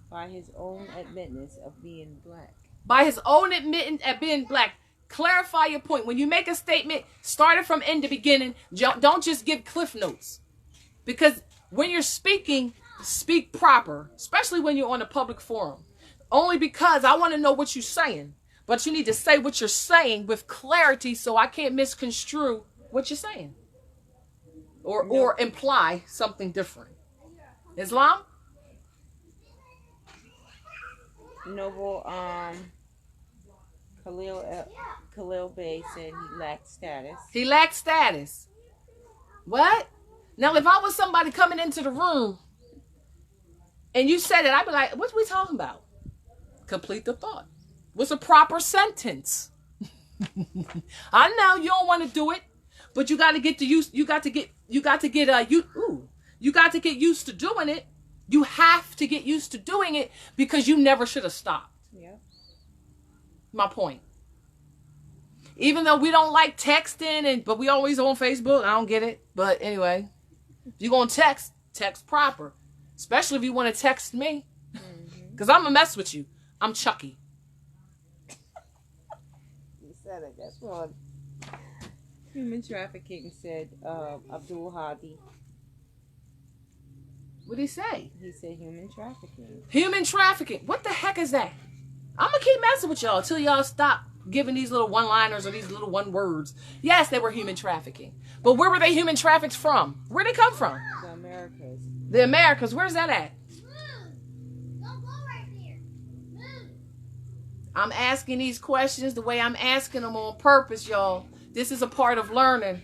by his own admittance of being black. By his own admittance at being black. Clarify your point. When you make a statement, start it from end to beginning. Don't just give cliff notes. Because when you're speaking, speak proper. Especially when you're on a public forum. Only because I want to know what you're saying. But you need to say what you're saying with clarity so I can't misconstrue what you're saying. Or imply something different. Islam? Noble, Khalil Bey said he lacked status. He lacked status. What? Now, if I was somebody coming into the room and you said it, I'd be like, what we talking about? Complete the thought. What's a proper sentence? I know you don't want to do it, but you got to get used to doing it. You have to get used to doing it because you never should have stopped. Yeah. My point. Even though we don't like texting, but we always on Facebook. I don't get it. But anyway, if you're going to text proper. Especially if you want to text me. Because I'm going to mess with you. I'm Chucky. You said it. That's wrong. Human trafficking, said Abdul Hadi. What did he say? He said human trafficking. Human trafficking. What the heck is that? I'm going to keep messing with y'all until y'all stop giving these little one-liners or these little one words. Yes, they were human trafficking. But where were they human trafficked from? Where'd they come from? The Americas. The Americas. Where's that at? Don't go right there. I'm asking these questions the way I'm asking them on purpose, y'all. This is a part of learning.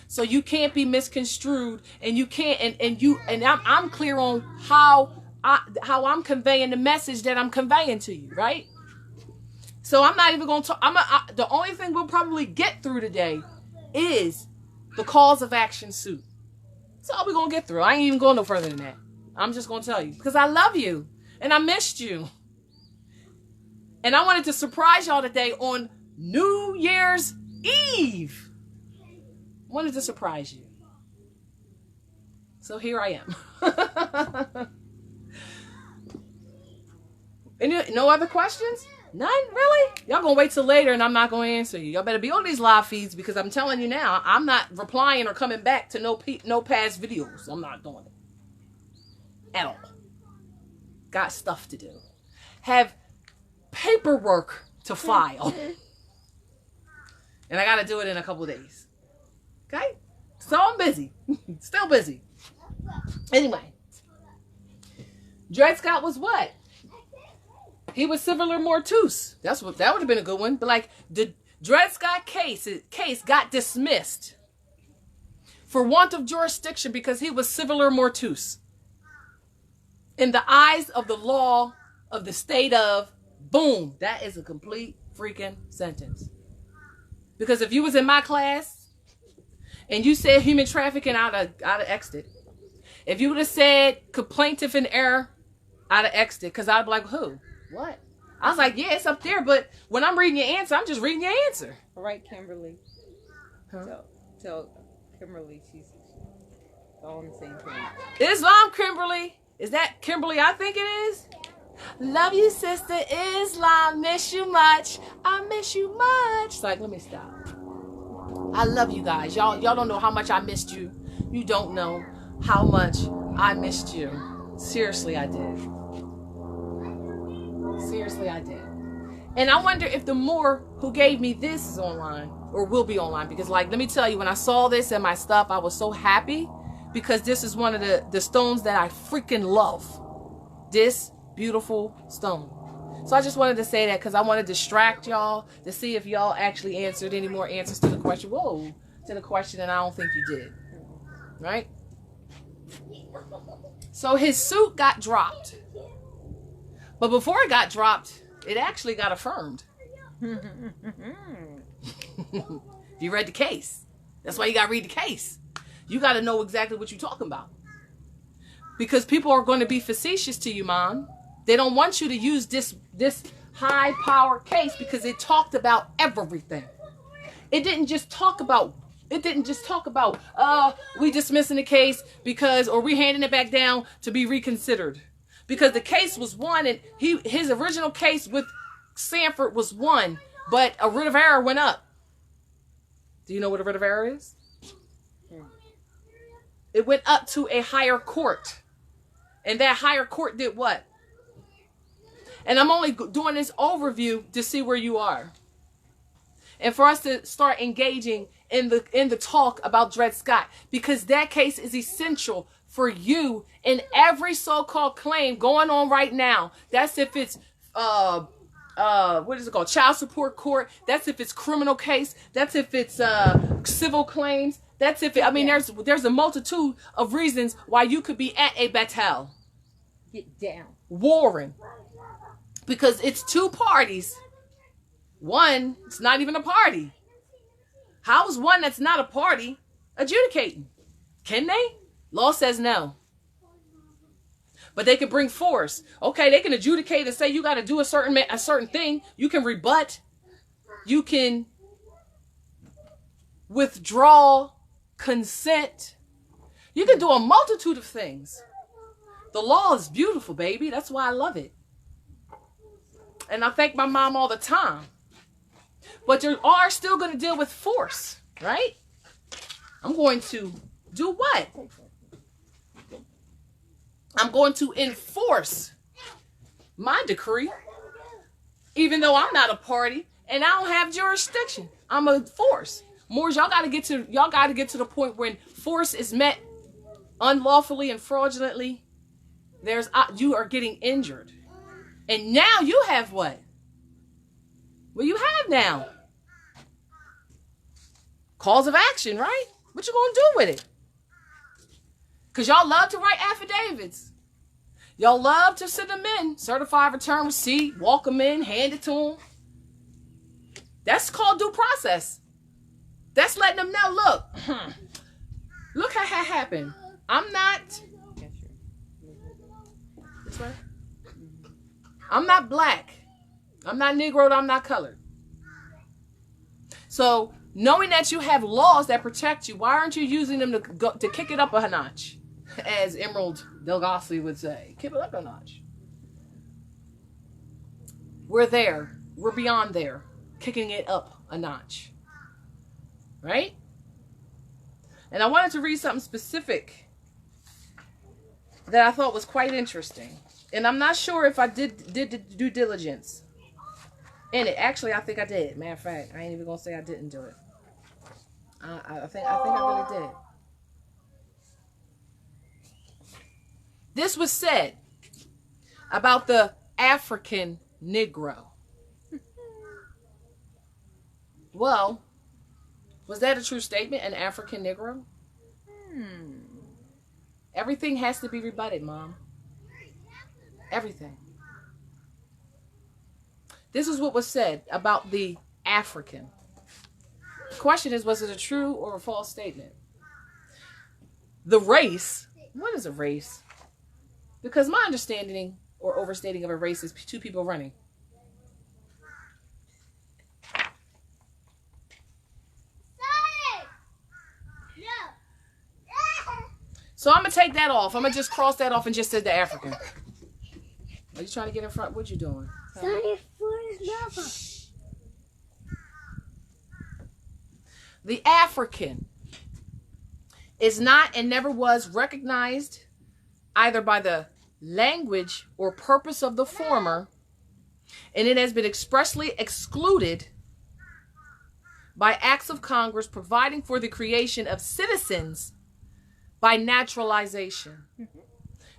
So you can't be misconstrued, and you can't, and I'm clear on how I'm conveying the message that I'm conveying to you, right? So I'm not even going to talk. The only thing we'll probably get through today is the cause of action suit. That's all we're going to get through. I ain't even going no further than that. I'm just going to tell you because I love you and I missed you. And I wanted to surprise y'all today on New Year's Eve. Wanted to surprise you. So here I am. No other questions? None? Really? Y'all gonna wait till later and I'm not gonna answer you. Y'all better be on these live feeds because I'm telling you now, I'm not replying or coming back to no past videos. I'm not doing it. At all. Got stuff to do. Have paperwork to file. And I gotta do it in a couple of days. Okay? So I'm busy. Still busy. Anyway. Dred Scott was what? He was Civiliter Mortuus. That would have been a good one. But like the Dred Scott case got dismissed for want of jurisdiction because he was Civiliter Mortuus. In the eyes of the law of the state of, boom, that is a complete freaking sentence. Because if you was in my class and you said human trafficking, I'd have exited. If you would have said plaintiff in error, I'd have exited. Because I'd be like, who? What? I was like, yeah, it's up there, but when I'm reading your answer, I'm just reading your answer. All right, Kimberly. Huh? Tell Kimberly she's all on the same page. Islam, Kimberly. Is that Kimberly I think it is? Love you, sister Islam. Miss you much. I miss you much. It's like, let me stop. I love you guys. Y'all don't know how much I missed you. You don't know how much I missed you. Seriously, I did. Seriously, I did. And I wonder if the Moor who gave me this is online or will be online. Because, like, let me tell you, when I saw this and my stuff, I was so happy because this is one of the stones that I freaking love. This beautiful stone. So I just wanted to say that because I want to distract y'all to see if y'all actually answered any more answers to the question. Whoa, to the question, and I don't think you did. Right? So his suit got dropped. But before it got dropped, it actually got affirmed. You read the case. That's why you got to read the case. You got to know exactly what you're talking about. Because people are going to be facetious to you, Mom. They don't want you to use this high power case because it talked about everything. It didn't just talk about we dismissing the case because, or we handing it back down to be reconsidered. Because the case was won, and his original case with Sandford was won, but a writ of error went up. Do you know what a writ of error is? It went up to a higher court. And that higher court did what? And I'm only doing this overview to see where you are. And for us to start engaging in the talk about Dred Scott. Because that case is essential for you in every so-called claim going on right now. That's if it's what is it called? Child support court. That's if it's criminal case. That's if it's civil claims. That's if it, I mean, there's a multitude of reasons why you could be at a battle. Get down. Warring. Because it's two parties. One, it's not even a party. How is one that's not a party adjudicating? Can they? Law says no. But they can bring force. Okay, they can adjudicate and say you got to do a certain thing. You can rebut. You can withdraw consent. You can do a multitude of things. The law is beautiful, baby. That's why I love it. And I thank my mom all the time. But you are still going to deal with force, right? I'm going to do what? I'm going to enforce my decree, even though I'm not a party and I don't have jurisdiction. I'm a force. More, y'all got to get to the point when force is met unlawfully and fraudulently. You are getting injured, and now you have what? Well, you have now cause of action, right? What you gonna do with it? Because y'all love to write affidavits. Y'all love to send them in, certified return receipt, walk them in, hand it to them. That's called due process. That's letting them know, look how that happened. I'm not, I'm not black. I'm not Negro, I'm not colored. So, knowing that you have laws that protect you, why aren't you using them to kick it up a notch? As Emerald Delgassi would say, kick it up a notch. We're there. We're beyond there. Kicking it up a notch. Right? And I wanted to read something specific that I thought was quite interesting. And I'm not sure if I did the due diligence in it. Actually, I think I did. Matter of fact, I ain't even going to say I didn't do it. I think I really did. This was said about the African Negro. Well, was that a true statement, an African Negro? Everything has to be rebutted, Mom. Everything. This is what was said about the African. The question is, was it a true or a false statement? The race. What is a race? Because my understanding or overstating of a race is two people running. So I'm going to take that off. I'm going to just cross that off and just say the African. Are you trying to get in front? What you doing? The African is not and never was recognized either by the language or purpose of the former, and it has been expressly excluded by acts of Congress providing for the creation of citizens by naturalization.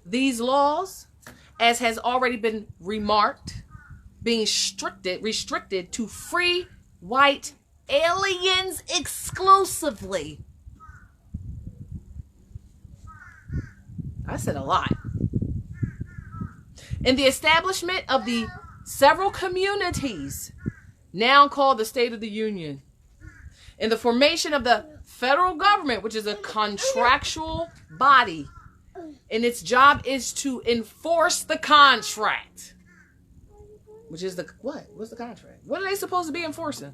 These laws, as has already been remarked, being restricted to free white aliens exclusively. I said a lot. In the establishment of the several communities now called the State of the Union, in the formation of the federal government, which is a contractual body and its job is to enforce the contract. Which is the what? What's the contract? What are they supposed to be enforcing?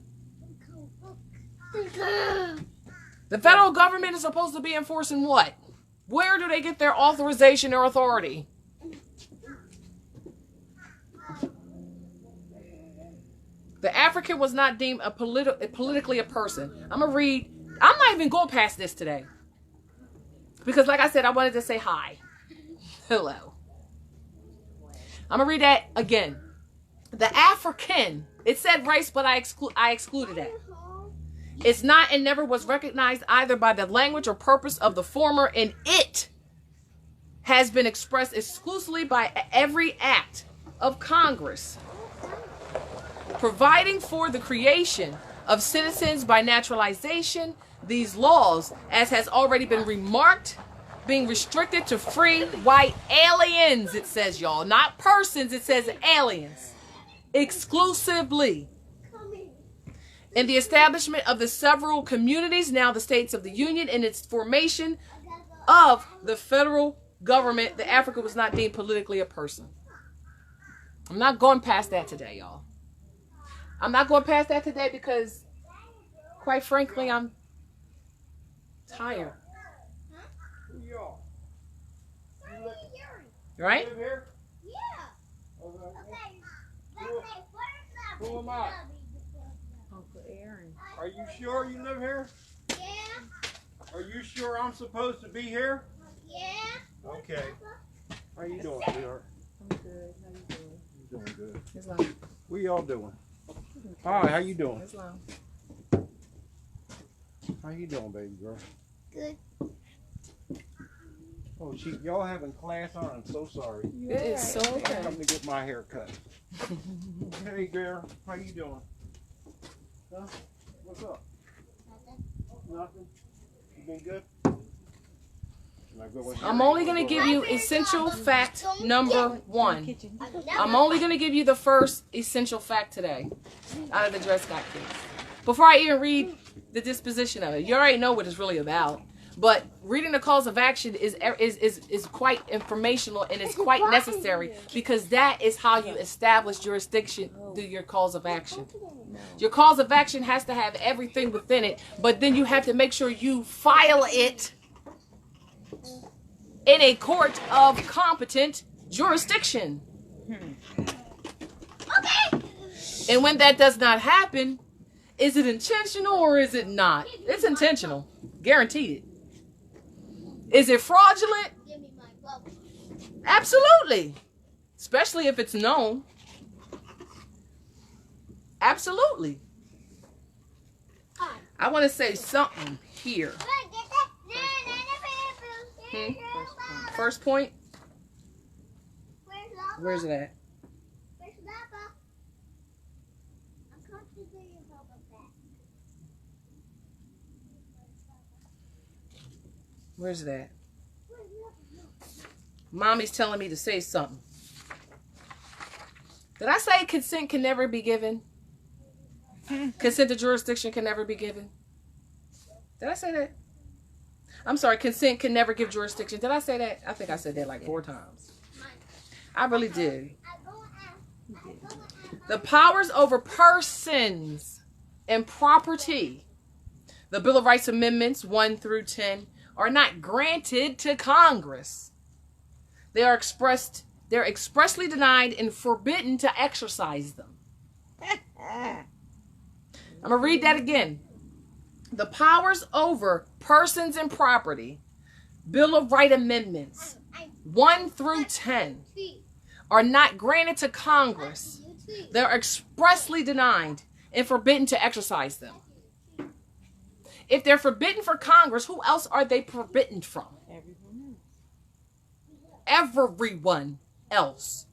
The federal government is supposed to be enforcing what? Where do they get their authorization or authority? The African was not deemed politically a person. I'm going to read. I'm not even going past this today. Because like I said, I wanted to say hi. Hello. I'm going to read that again. The African. It said race, but I excluded that. It's not and never was recognized either by the language or purpose of the former, and it has been expressed exclusively by every act of Congress, providing for the creation of citizens by naturalization. These laws, as has already been remarked, being restricted to free white aliens, it says, y'all, not persons, it says aliens, exclusively. In the establishment of the several communities, now the states of the Union, in its formation of the federal government, the African was not deemed politically a person. I'm not going past that today, y'all. I'm not going past that today because, quite frankly, I'm tired. Right? Yeah. Okay. Who am I? Uncle Aaron. Are you sure you live here? Yeah. Are you sure I'm supposed to be here? Yeah. Okay. How you doing, sweetheart? I'm good. How you doing? You doing good. Islam. What y'all doing? Hi, how you doing? Islam. How you doing, baby girl? Good. Oh, y'all having class on? I'm so sorry. It is so I'm okay. coming to get my hair cut. Hey, girl. How you doing? Huh? What's up? Nothing. You been good? I'm only going to give you essential fact number 1. I'm only going to give you the first essential fact today out of the Dred Scott case. Before I even read the disposition of it, you already know what it's really about. But reading the cause of action is quite informational and it's quite necessary because that is how you establish jurisdiction through your cause of action. Your cause of action has to have everything within it, but then you have to make sure you file it in a court of competent jurisdiction. Okay. And when that does not happen, is it intentional or is it not? It's intentional. Guaranteed. Is it fraudulent? Give me my bubble. Absolutely. Especially if it's known. Absolutely. I want to say something here. First point. Where's it at? Where's it at? Mommy's telling me to say something. Did I say consent can never be given? Consent to jurisdiction can never be given? Did I say that? I'm sorry, consent can never give jurisdiction. Did I say that? I think I said that like 4 times. I really did. The powers over persons and property. The Bill of Rights Amendments 1 through 10 are not granted to Congress. They are expressly denied and forbidden to exercise them. I'm going to read that again. The powers over persons and property, Bill of Rights Amendments 1 through 10 are not granted to Congress. They're expressly denied and forbidden to exercise them. If they're forbidden for Congress, who else are they forbidden from? Everyone else.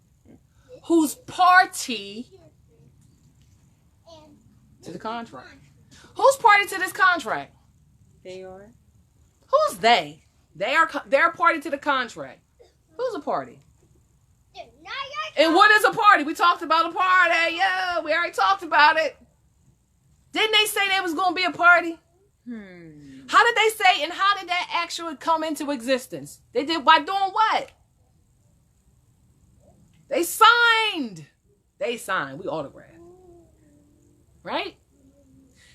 Who's party to the contract? Who's party to this contract? They are. Who's they? They're party to the contract. Who's a party? And what is a party? We talked about a party. Yeah, we already talked about it. Didn't they say there was going to be a party? How did they say, and how did that actually come into existence? They did by doing what? They signed. They signed. We autographed. Right?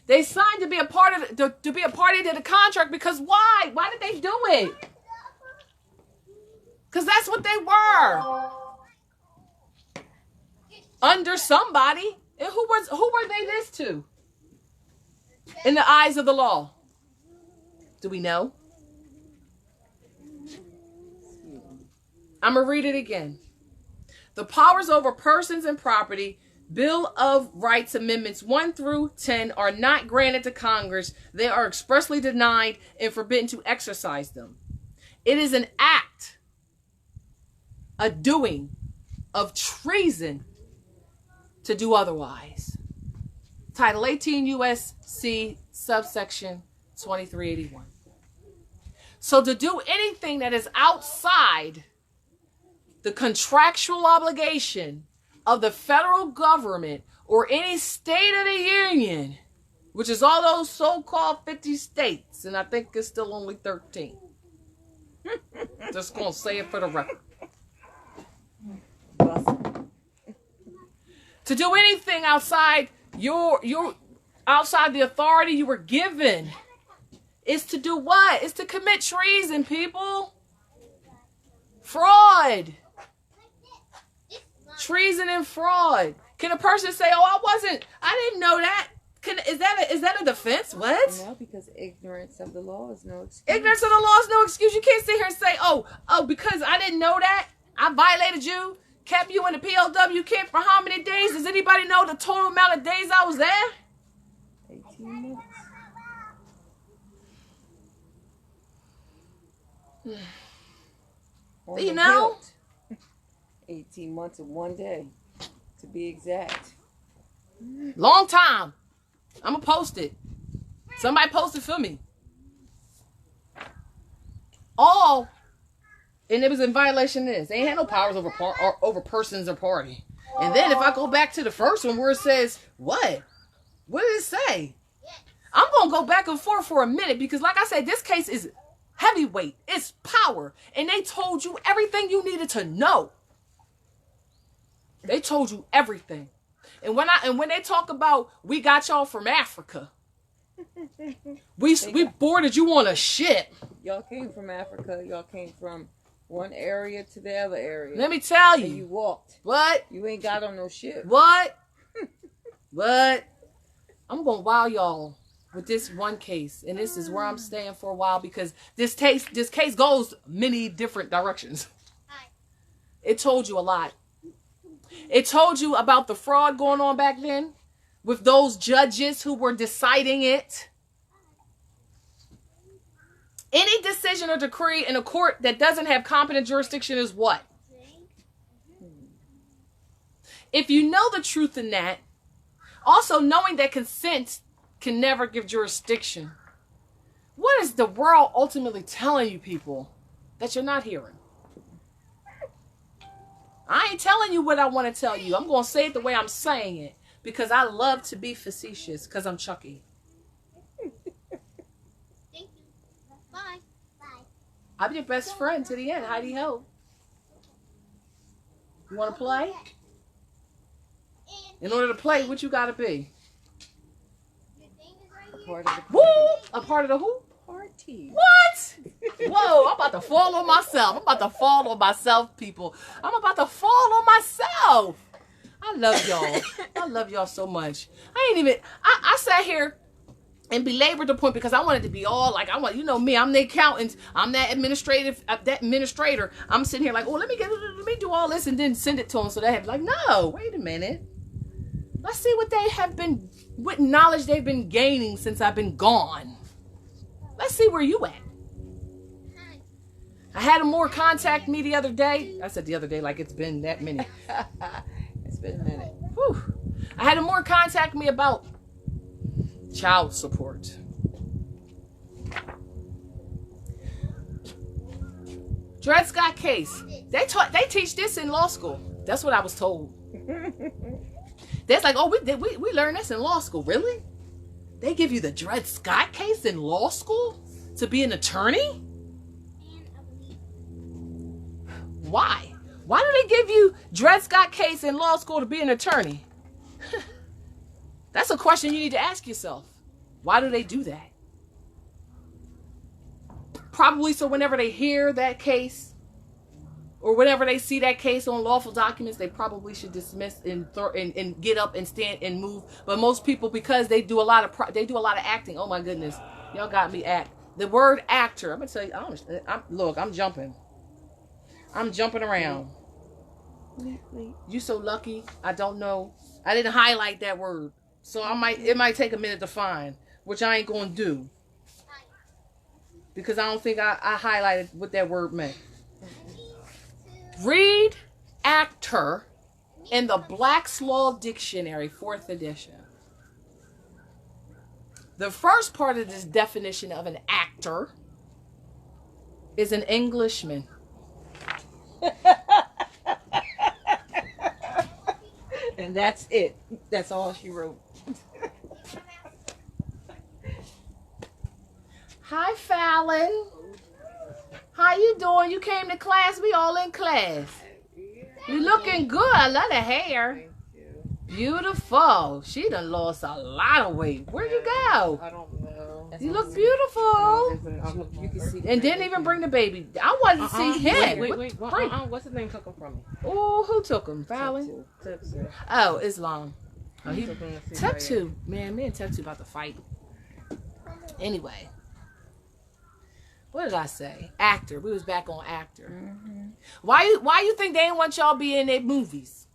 They signed to be a part of to be a party to the contract because why? Why did they do it? Because that's what they were. Under somebody. And who were they this to? In the eyes of the law. Do we know? I'm going to read it again. The powers over persons and property, Bill of Rights Amendments 1 through 10 are not granted to Congress. They are expressly denied and forbidden to exercise them. It is an act, a doing of treason to do otherwise. Title 18 U.S.C. subsection 2381. So to do anything that is outside the contractual obligation of the federal government or any state of the union, which is all those so-called 50 states, and I think it's still only 13. Just gonna say it for the record. To do anything outside outside the authority you were given is to do what? It's to commit treason, people. Fraud. Treason and fraud. Can a person say, "Oh, I didn't know that"? Is that a defense? What? No, because ignorance of the law is no excuse. Ignorance of the law is no excuse. You can't sit here and say, "Oh, because I didn't know that, I violated you, kept you in the POW camp for how many days?" Does anybody know the total amount of days I was there? 18 months. You know? 18 months and 1 day, to be exact. Long time. I'm going to post it. Somebody post it for me. And it was in violation of this. They ain't had no powers over persons or party. And then if I go back to the first one where it says, what? What did it say? I'm going to go back and forth for a minute because like I said, this case is heavyweight. It's power. And they told you everything you needed to know. They told you everything. And when they talk about we got y'all from Africa, we boarded you on a ship. Y'all came from Africa. Y'all came from one area to the other area. Let me tell you. And you walked. What? You ain't got on no ship. What? What? I'm going to wow y'all with this one case. And this is where I'm staying for a while because this case goes many different directions. It told you a lot. It told you about the fraud going on back then with those judges who were deciding it. Any decision or decree in a court that doesn't have competent jurisdiction is what? If you know the truth in that, also knowing that consent can never give jurisdiction, what is the world ultimately telling you people that you're not hearing? I ain't telling you what I want to tell you. I'm going to say it the way I'm saying it because I love to be facetious because I'm Chucky. Thank you. Bye. Bye. I'm your best friend to the end. Heidi Ho. You want to play? In order to play, what you got to be? A part of the Woo! A part of the who? party. What? Whoa, I'm about to fall on myself. I'm about to fall on myself, people. I'm about to fall on myself. I love y'all. I love y'all so much. I sat here and belabored the point because I wanted to be all like, you know me, I'm the accountant. I'm that administrator. I'm sitting here like, oh, let me do all this and then send it to them. So they have like, no, wait a minute. Let's see what knowledge they've been gaining since I've been gone. Let's see where you at. I had Amor contact me the other day. I said the other day like it's been that minute. It's been a minute. Whew. I had Amor contact me about child support. Dred Scott case. They teach this in law school. That's what I was told. That's like, oh, we learned this in law school. Really? They give you the Dred Scott case in law school to be an attorney? Why? Why do they give you Dred Scott case in law school to be an attorney? That's a question you need to ask yourself. Why do they do that? Probably so whenever they hear that case, or whenever they see that case on lawful documents, they probably should dismiss and get up and stand and move. But most people, because they do a lot of acting. Oh my goodness, y'all got me the word actor. I'm gonna tell you. Look, I'm jumping around. You so lucky. I don't know. I didn't highlight that word, so it might take a minute to find, which I ain't gonna do, because I don't think I highlighted what that word meant. Read actor in the Black's Law Dictionary, 4th edition. The first part of this definition of an actor is an Englishman. And that's it. That's all she wrote. Hi, Fallon. How you doing? You came to class? We all in class. You looking good. I love the hair. Beautiful. She done lost a lot of weight. Where'd you go? I don't know. You look beautiful. You can see. And didn't even bring the baby. I wanted to see him. Wait. What's his name? Took him from me. Oh, who took him? Fallon? Oh, Islam. Oh, he Tep2. Man, me and Tep2 about to fight. Anyway. What did I say? Actor. We was back on actor. Mm-hmm. Why you think they ain't want y'all be in their movies?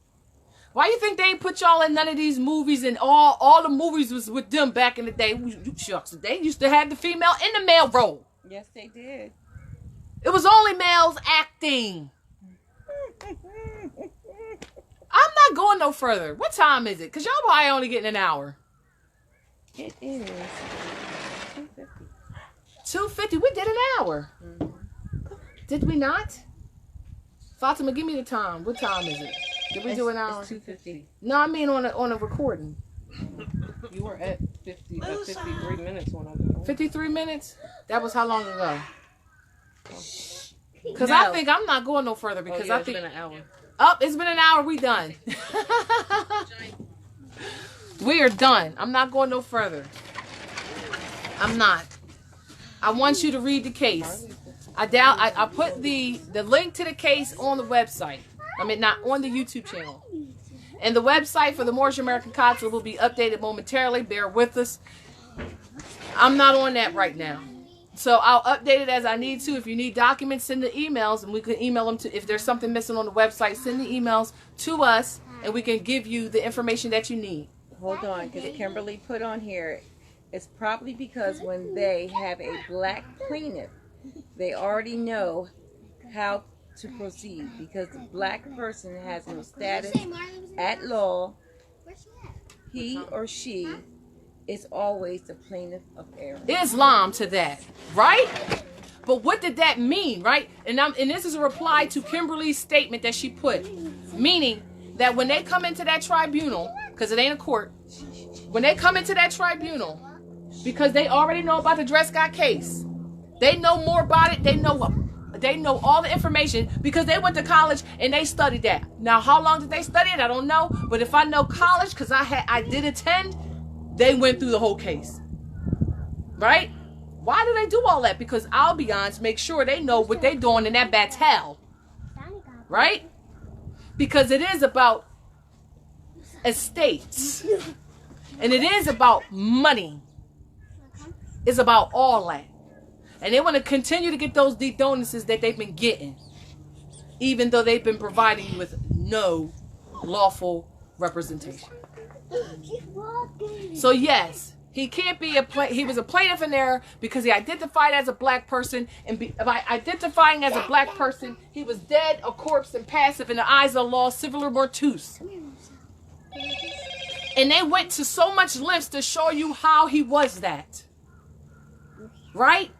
Why you think they ain't put y'all in none of these movies, and all the movies was with them back in the day? Shucks, they used to have the female in the male role. Yes, they did. It was only males acting. I'm not going no further. What time is it? Because y'all probably only getting an hour. It is 2:50. We did an hour. Mm-hmm. Did we not? Fatima, give me the time. What time is it? Did we do an hour? It's 2:50. No, I mean on a recording. You were at 53 minutes when I was 53 minutes? That was how long ago? Because I think I'm not going no further, because I think it's been an hour. Oh, it's been an hour. We done. We are done. I'm not going no further. I'm not. I want you to read the case. I put the link to the case on the website. I mean, not on the YouTube channel. And the website for the Moorish American Consulate will be updated momentarily. Bear with us. I'm not on that right now. So I'll update it as I need to. If you need documents, send the emails, and we can email them to. If there's something missing on the website, send the emails to us, and we can give you the information that you need. Hold on, because Kimberly put on here, it's probably because when they have a black plaintiff, they already know how to proceed, because the black person has no status at law. He or she is always the plaintiff of error. Islam to that, right? But what did that mean, right? And this is a reply to Kimberly's statement that she put, meaning that when they come into that tribunal, because it ain't a court, when they come into that tribunal, because they already know about the Dred Scott case, they know more about it. They know all the information because they went to college and they studied that. Now, how long did they study it? I don't know. But if I know college, because I did attend, they went through the whole case. Right? Why do they do all that? Because I'll be honest, make sure they know what they're doing in that battle. Right? Because it is about estates. And it is about money. It's about all that. And they want to continue to get those deep bonuses that they've been getting, even though they've been providing you with no lawful representation. So yes, he can't be he was a plaintiff in error because he identified as a black person, and by identifying as a black person, he was dead, a corpse, and passive in the eyes of the law, Civiliter Mortuus. And they went to so much lengths to show you how he was that. Right?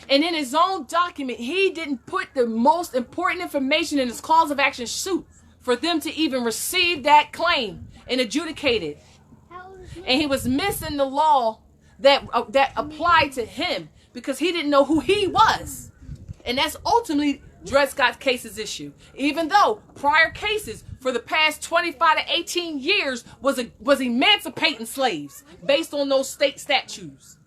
And in his own document, he didn't put the most important information in his cause of action suit for them to even receive that claim and adjudicate it. And he was missing the law that applied to him because he didn't know who he was. And that's ultimately Dred Scott's case's issue. Even though prior cases for the past 25 to 18 years was emancipating slaves based on those state statutes.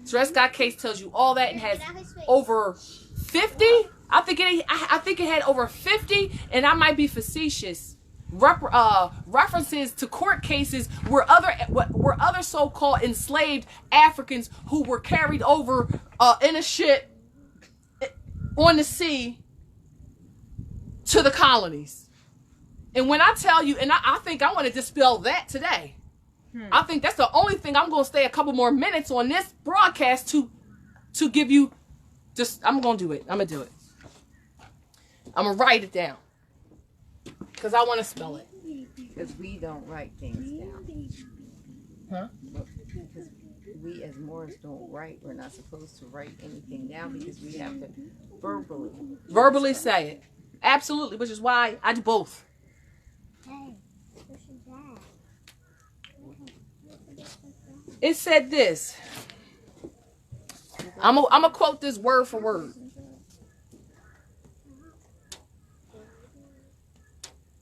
Dred Scott case tells you all that and has over 50. I think it had over 50, and I might be facetious. References to court cases where other so-called enslaved Africans who were carried over in a ship on the sea to the colonies. And when I tell you, and I think I want to dispel that today. I think that's the only thing I'm going to stay a couple more minutes on this broadcast to give you. Just I'm going to do it. I'm going to do it. I'm going to write it down. Because I want to spell it. Because we don't write things down. Huh? Because we as Moors don't write. We're not supposed to write anything down because we have to verbally say it. Absolutely, which is why I do both. It said this. I'm gonna quote this word for word.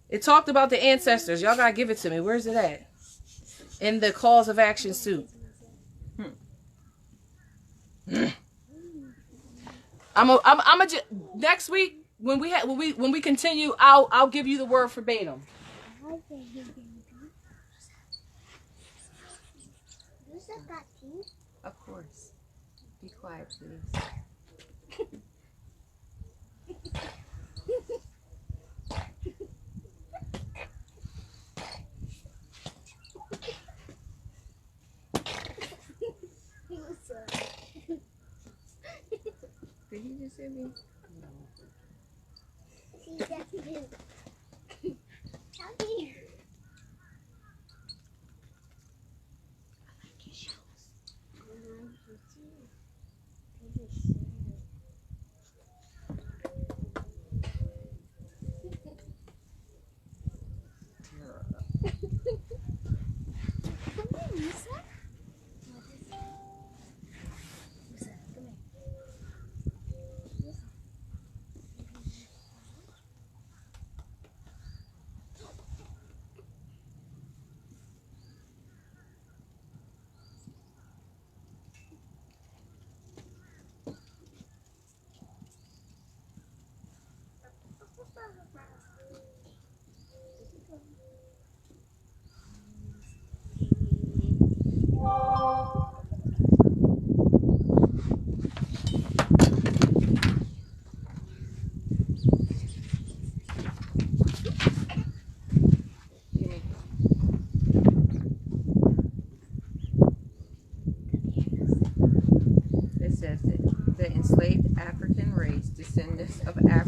It talked about the ancestors. Y'all gotta give it to me. Where's it at? In the cause of action suit. Next week when we continue, I'll give you the word verbatim. Of course. Be quiet, please. Did you just hear me? No. Come here.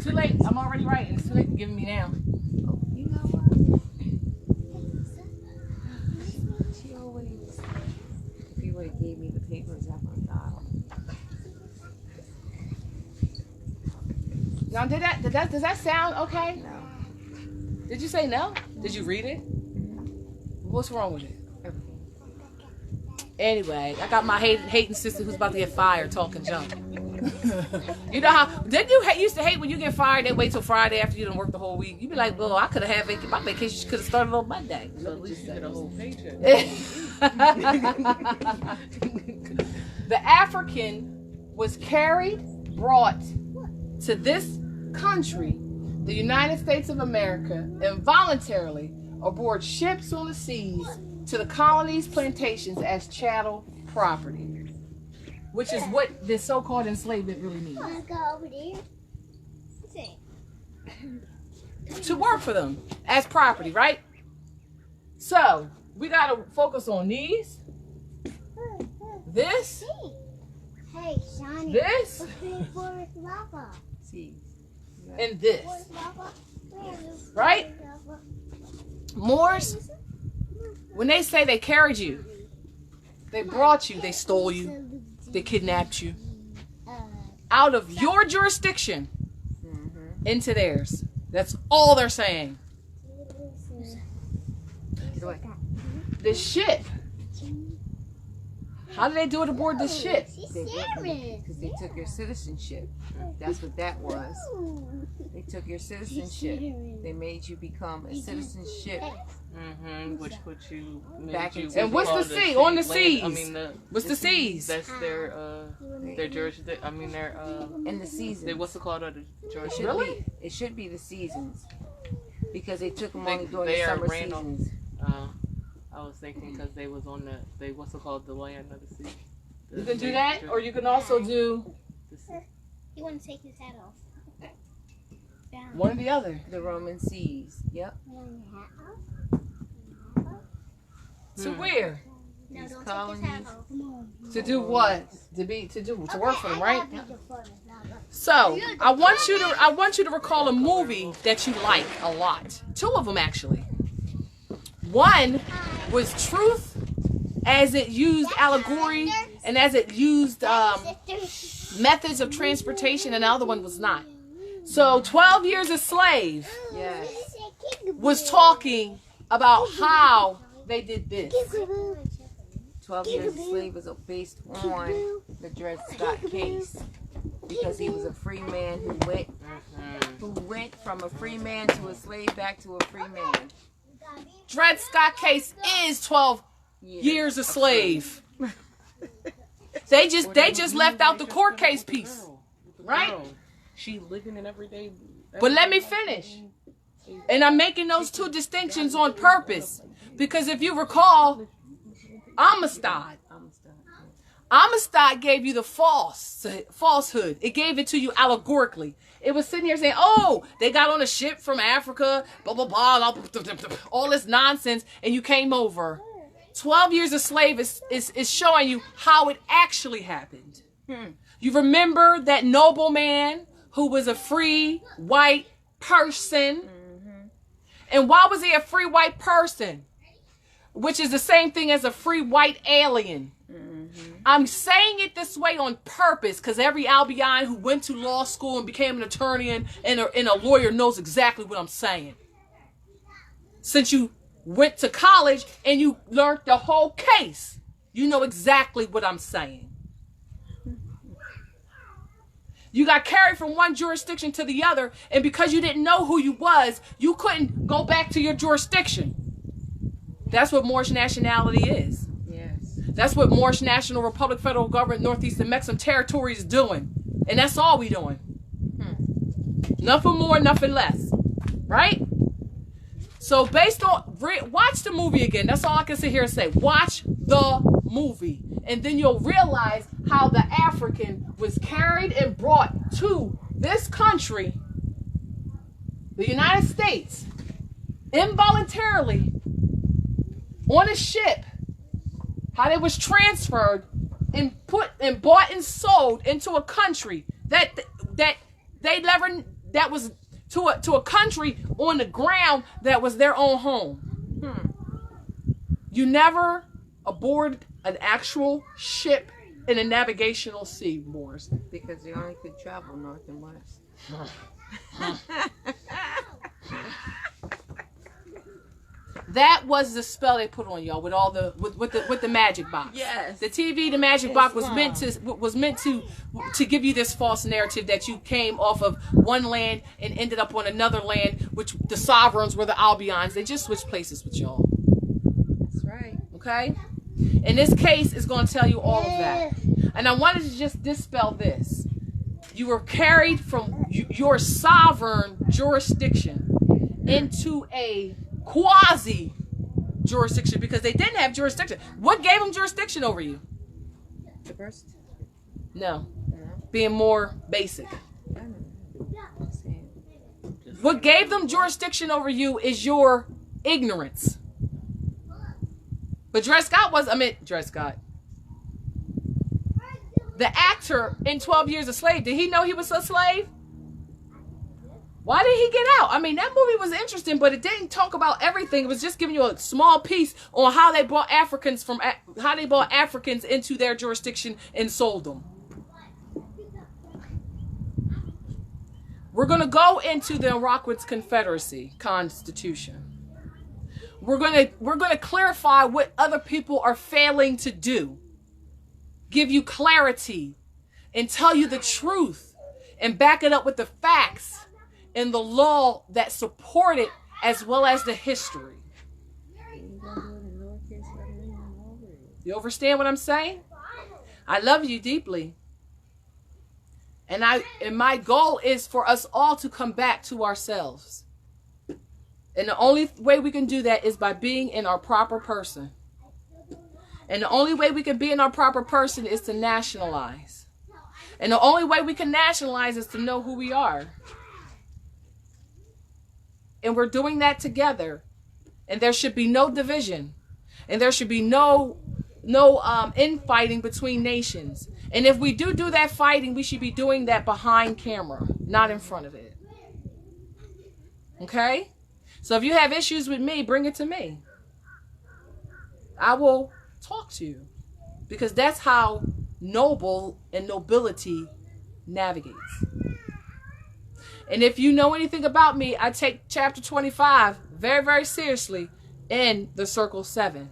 Too late. I'm already writing. It's too late to give me now. Oh, you know what? She always. If you would have gave me the papers, I would have got them. Now, does that sound okay? No. Did you say no? Did you read it? What's wrong with it? Everything. Anyway, I got my hating sister who's about to get fired talking junk. You know how didn't you used to hate when you get fired? They wait till Friday after you done work the whole week. You be like, well, I could have had my vacation could have started on Monday. So at least you get a whole paycheck. The African was brought to this country, the United States of America, involuntarily aboard ships on the seas to the colonies, plantations as chattel property. Which is what this so-called enslavement really means. Wanna go over there? To work for them as property, right? So we gotta focus on these. This. Hey, Sharon. This. See. And this. Right? Moors, when they say they carried you, they brought you, they stole you, they kidnapped you out of your jurisdiction into theirs. That's all they're saying. The ship How did they do it aboard this ship? Because they took your citizenship. That's what that was. They took your citizenship. They made you become a citizenship. Which put you Back you. into And what's the sea? On the seas. I mean, What's the seas? That's their jurisdiction. I mean, their In the seasons. what's it called? The It jurisdiction. should Really? It should be the seasons. Because they took them They- only during they the are summer random. seasons. I was thinking because they was on the what's it called? The land of the sea. You can do that, or you can also do The sea. He want to take his hat off. Down. one or the other. The Roman seas. Yep. To where? No, These don't take his hat colonies. off. To do what? To work for them, right? So I want you to recall a movie that you like a lot. Two of them actually. One was Truth, as it used allegory and as it used methods of transportation, and the other one was not. So 12 Years a Slave Yes. was talking about how they did this. 12 Years a Slave was based on the Dred Scott case. Because he was a free man who went from a free man to a slave back to a free man. Dred Scott case is 12 years a slave. They just left out the court case piece, right? She living in everyday. But let me finish. And I'm making those two distinctions on purpose. Because if you recall, Amistad gave you the falsehood. It gave it to you allegorically. It was sitting here saying, oh, they got on a ship from Africa, blah, blah, blah, all this nonsense, and you came over. 12 Years a Slave is showing you how it actually happened. You remember that nobleman who was a free white person? And why was he a free white person? Which is the same thing as a free white alien. I'm saying it this way on purpose because every Albion who went to law school and became an attorney and a lawyer knows exactly what I'm saying. Since you went to college and you learned the whole case, you know exactly what I'm saying. You got carried from one jurisdiction to the other, and because you didn't know who you was, you couldn't go back to your jurisdiction. That's what Moorish nationality is. That's what Moorish National Republic, Federal Government, Northeast and Mexican Territory is doing. And that's all we doing. Nothing more, nothing less. Right? So based on, watch the movie again. That's all I can sit here and say. Watch the movie. And then you'll realize how the African was carried and brought to this country, the United States, involuntarily on a ship. How they was transferred and put and bought and sold into a country that was to a country on the ground that was their own home. You never aboard an actual ship in a navigational sea, Moors. Because they only could travel north and west. That was the spell they put on y'all with all the with the magic box. Yes. The TV, the magic box was meant to give you this false narrative that you came off of one land and ended up on another land, which the sovereigns were the Albions. They just switched places with y'all. That's right. Okay? And this case is going to tell you all of that. And I wanted to just dispel this. You were carried from your sovereign jurisdiction into a quasi jurisdiction because they didn't have jurisdiction. What gave them jurisdiction over you? Diversity. No. Being more basic. What gave them jurisdiction over you is your ignorance. But Dred Scott Dred Scott. The actor in 12 Years a Slave, did he know he was a slave? Why did he get out? I mean, that movie was interesting, but it didn't talk about everything. It was just giving you a small piece on how they brought Africans into their jurisdiction and sold them. We're going to go into the Rockwood's Confederacy Constitution. We're going to clarify what other people are failing to do. give you clarity and tell you the truth and back it up with the facts and the law that support it as well as the history. You understand what I'm saying? I love you deeply. And my goal is for us all to come back to ourselves. And the only way we can do that is by being in our proper person. And the only way we can be in our proper person is to nationalize. And the only way we can nationalize is to know who we are. And we're doing that together. And there should be no division. And there should be no infighting between nations. And if we do that fighting, we should be doing that behind camera, not in front of it. Okay? So if you have issues with me, bring it to me. I will talk to you. Because that's how noble and nobility navigates. And if you know anything about me, I take chapter 25 very, very seriously in the Circle 7.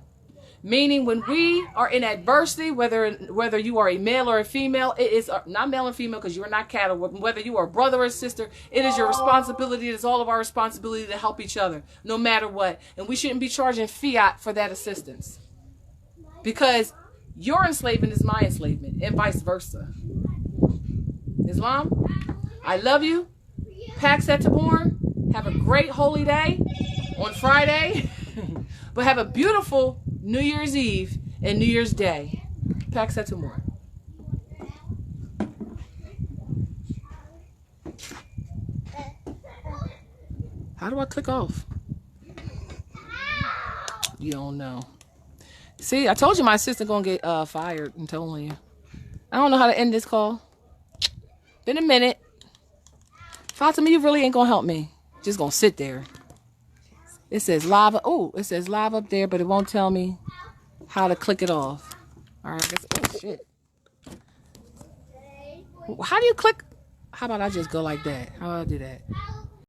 Meaning when we are in adversity, whether you are a male or a female, it is not male and female because you are not cattle. Whether you are a brother or a sister, it is your responsibility. It is all of our responsibility to help each other, no matter what. And we shouldn't be charging fiat for that assistance. Because your enslavement is my enslavement and vice versa. Islam, I love you. Pax et Amor. Have a great holy day on Friday. But have a beautiful New Year's Eve and New Year's Day. Pax et Amor. How do I click off? You don't know. See, I told you my assistant gonna get fired. I'm telling you. I don't know how to end this call. Been a minute. Fatima, you really ain't gonna help me. Just gonna sit there. It says live. Oh, it says live up there, but it won't tell me how to click it off. All right. Oh shit. How do you click? How about I just go like that? How do I do that?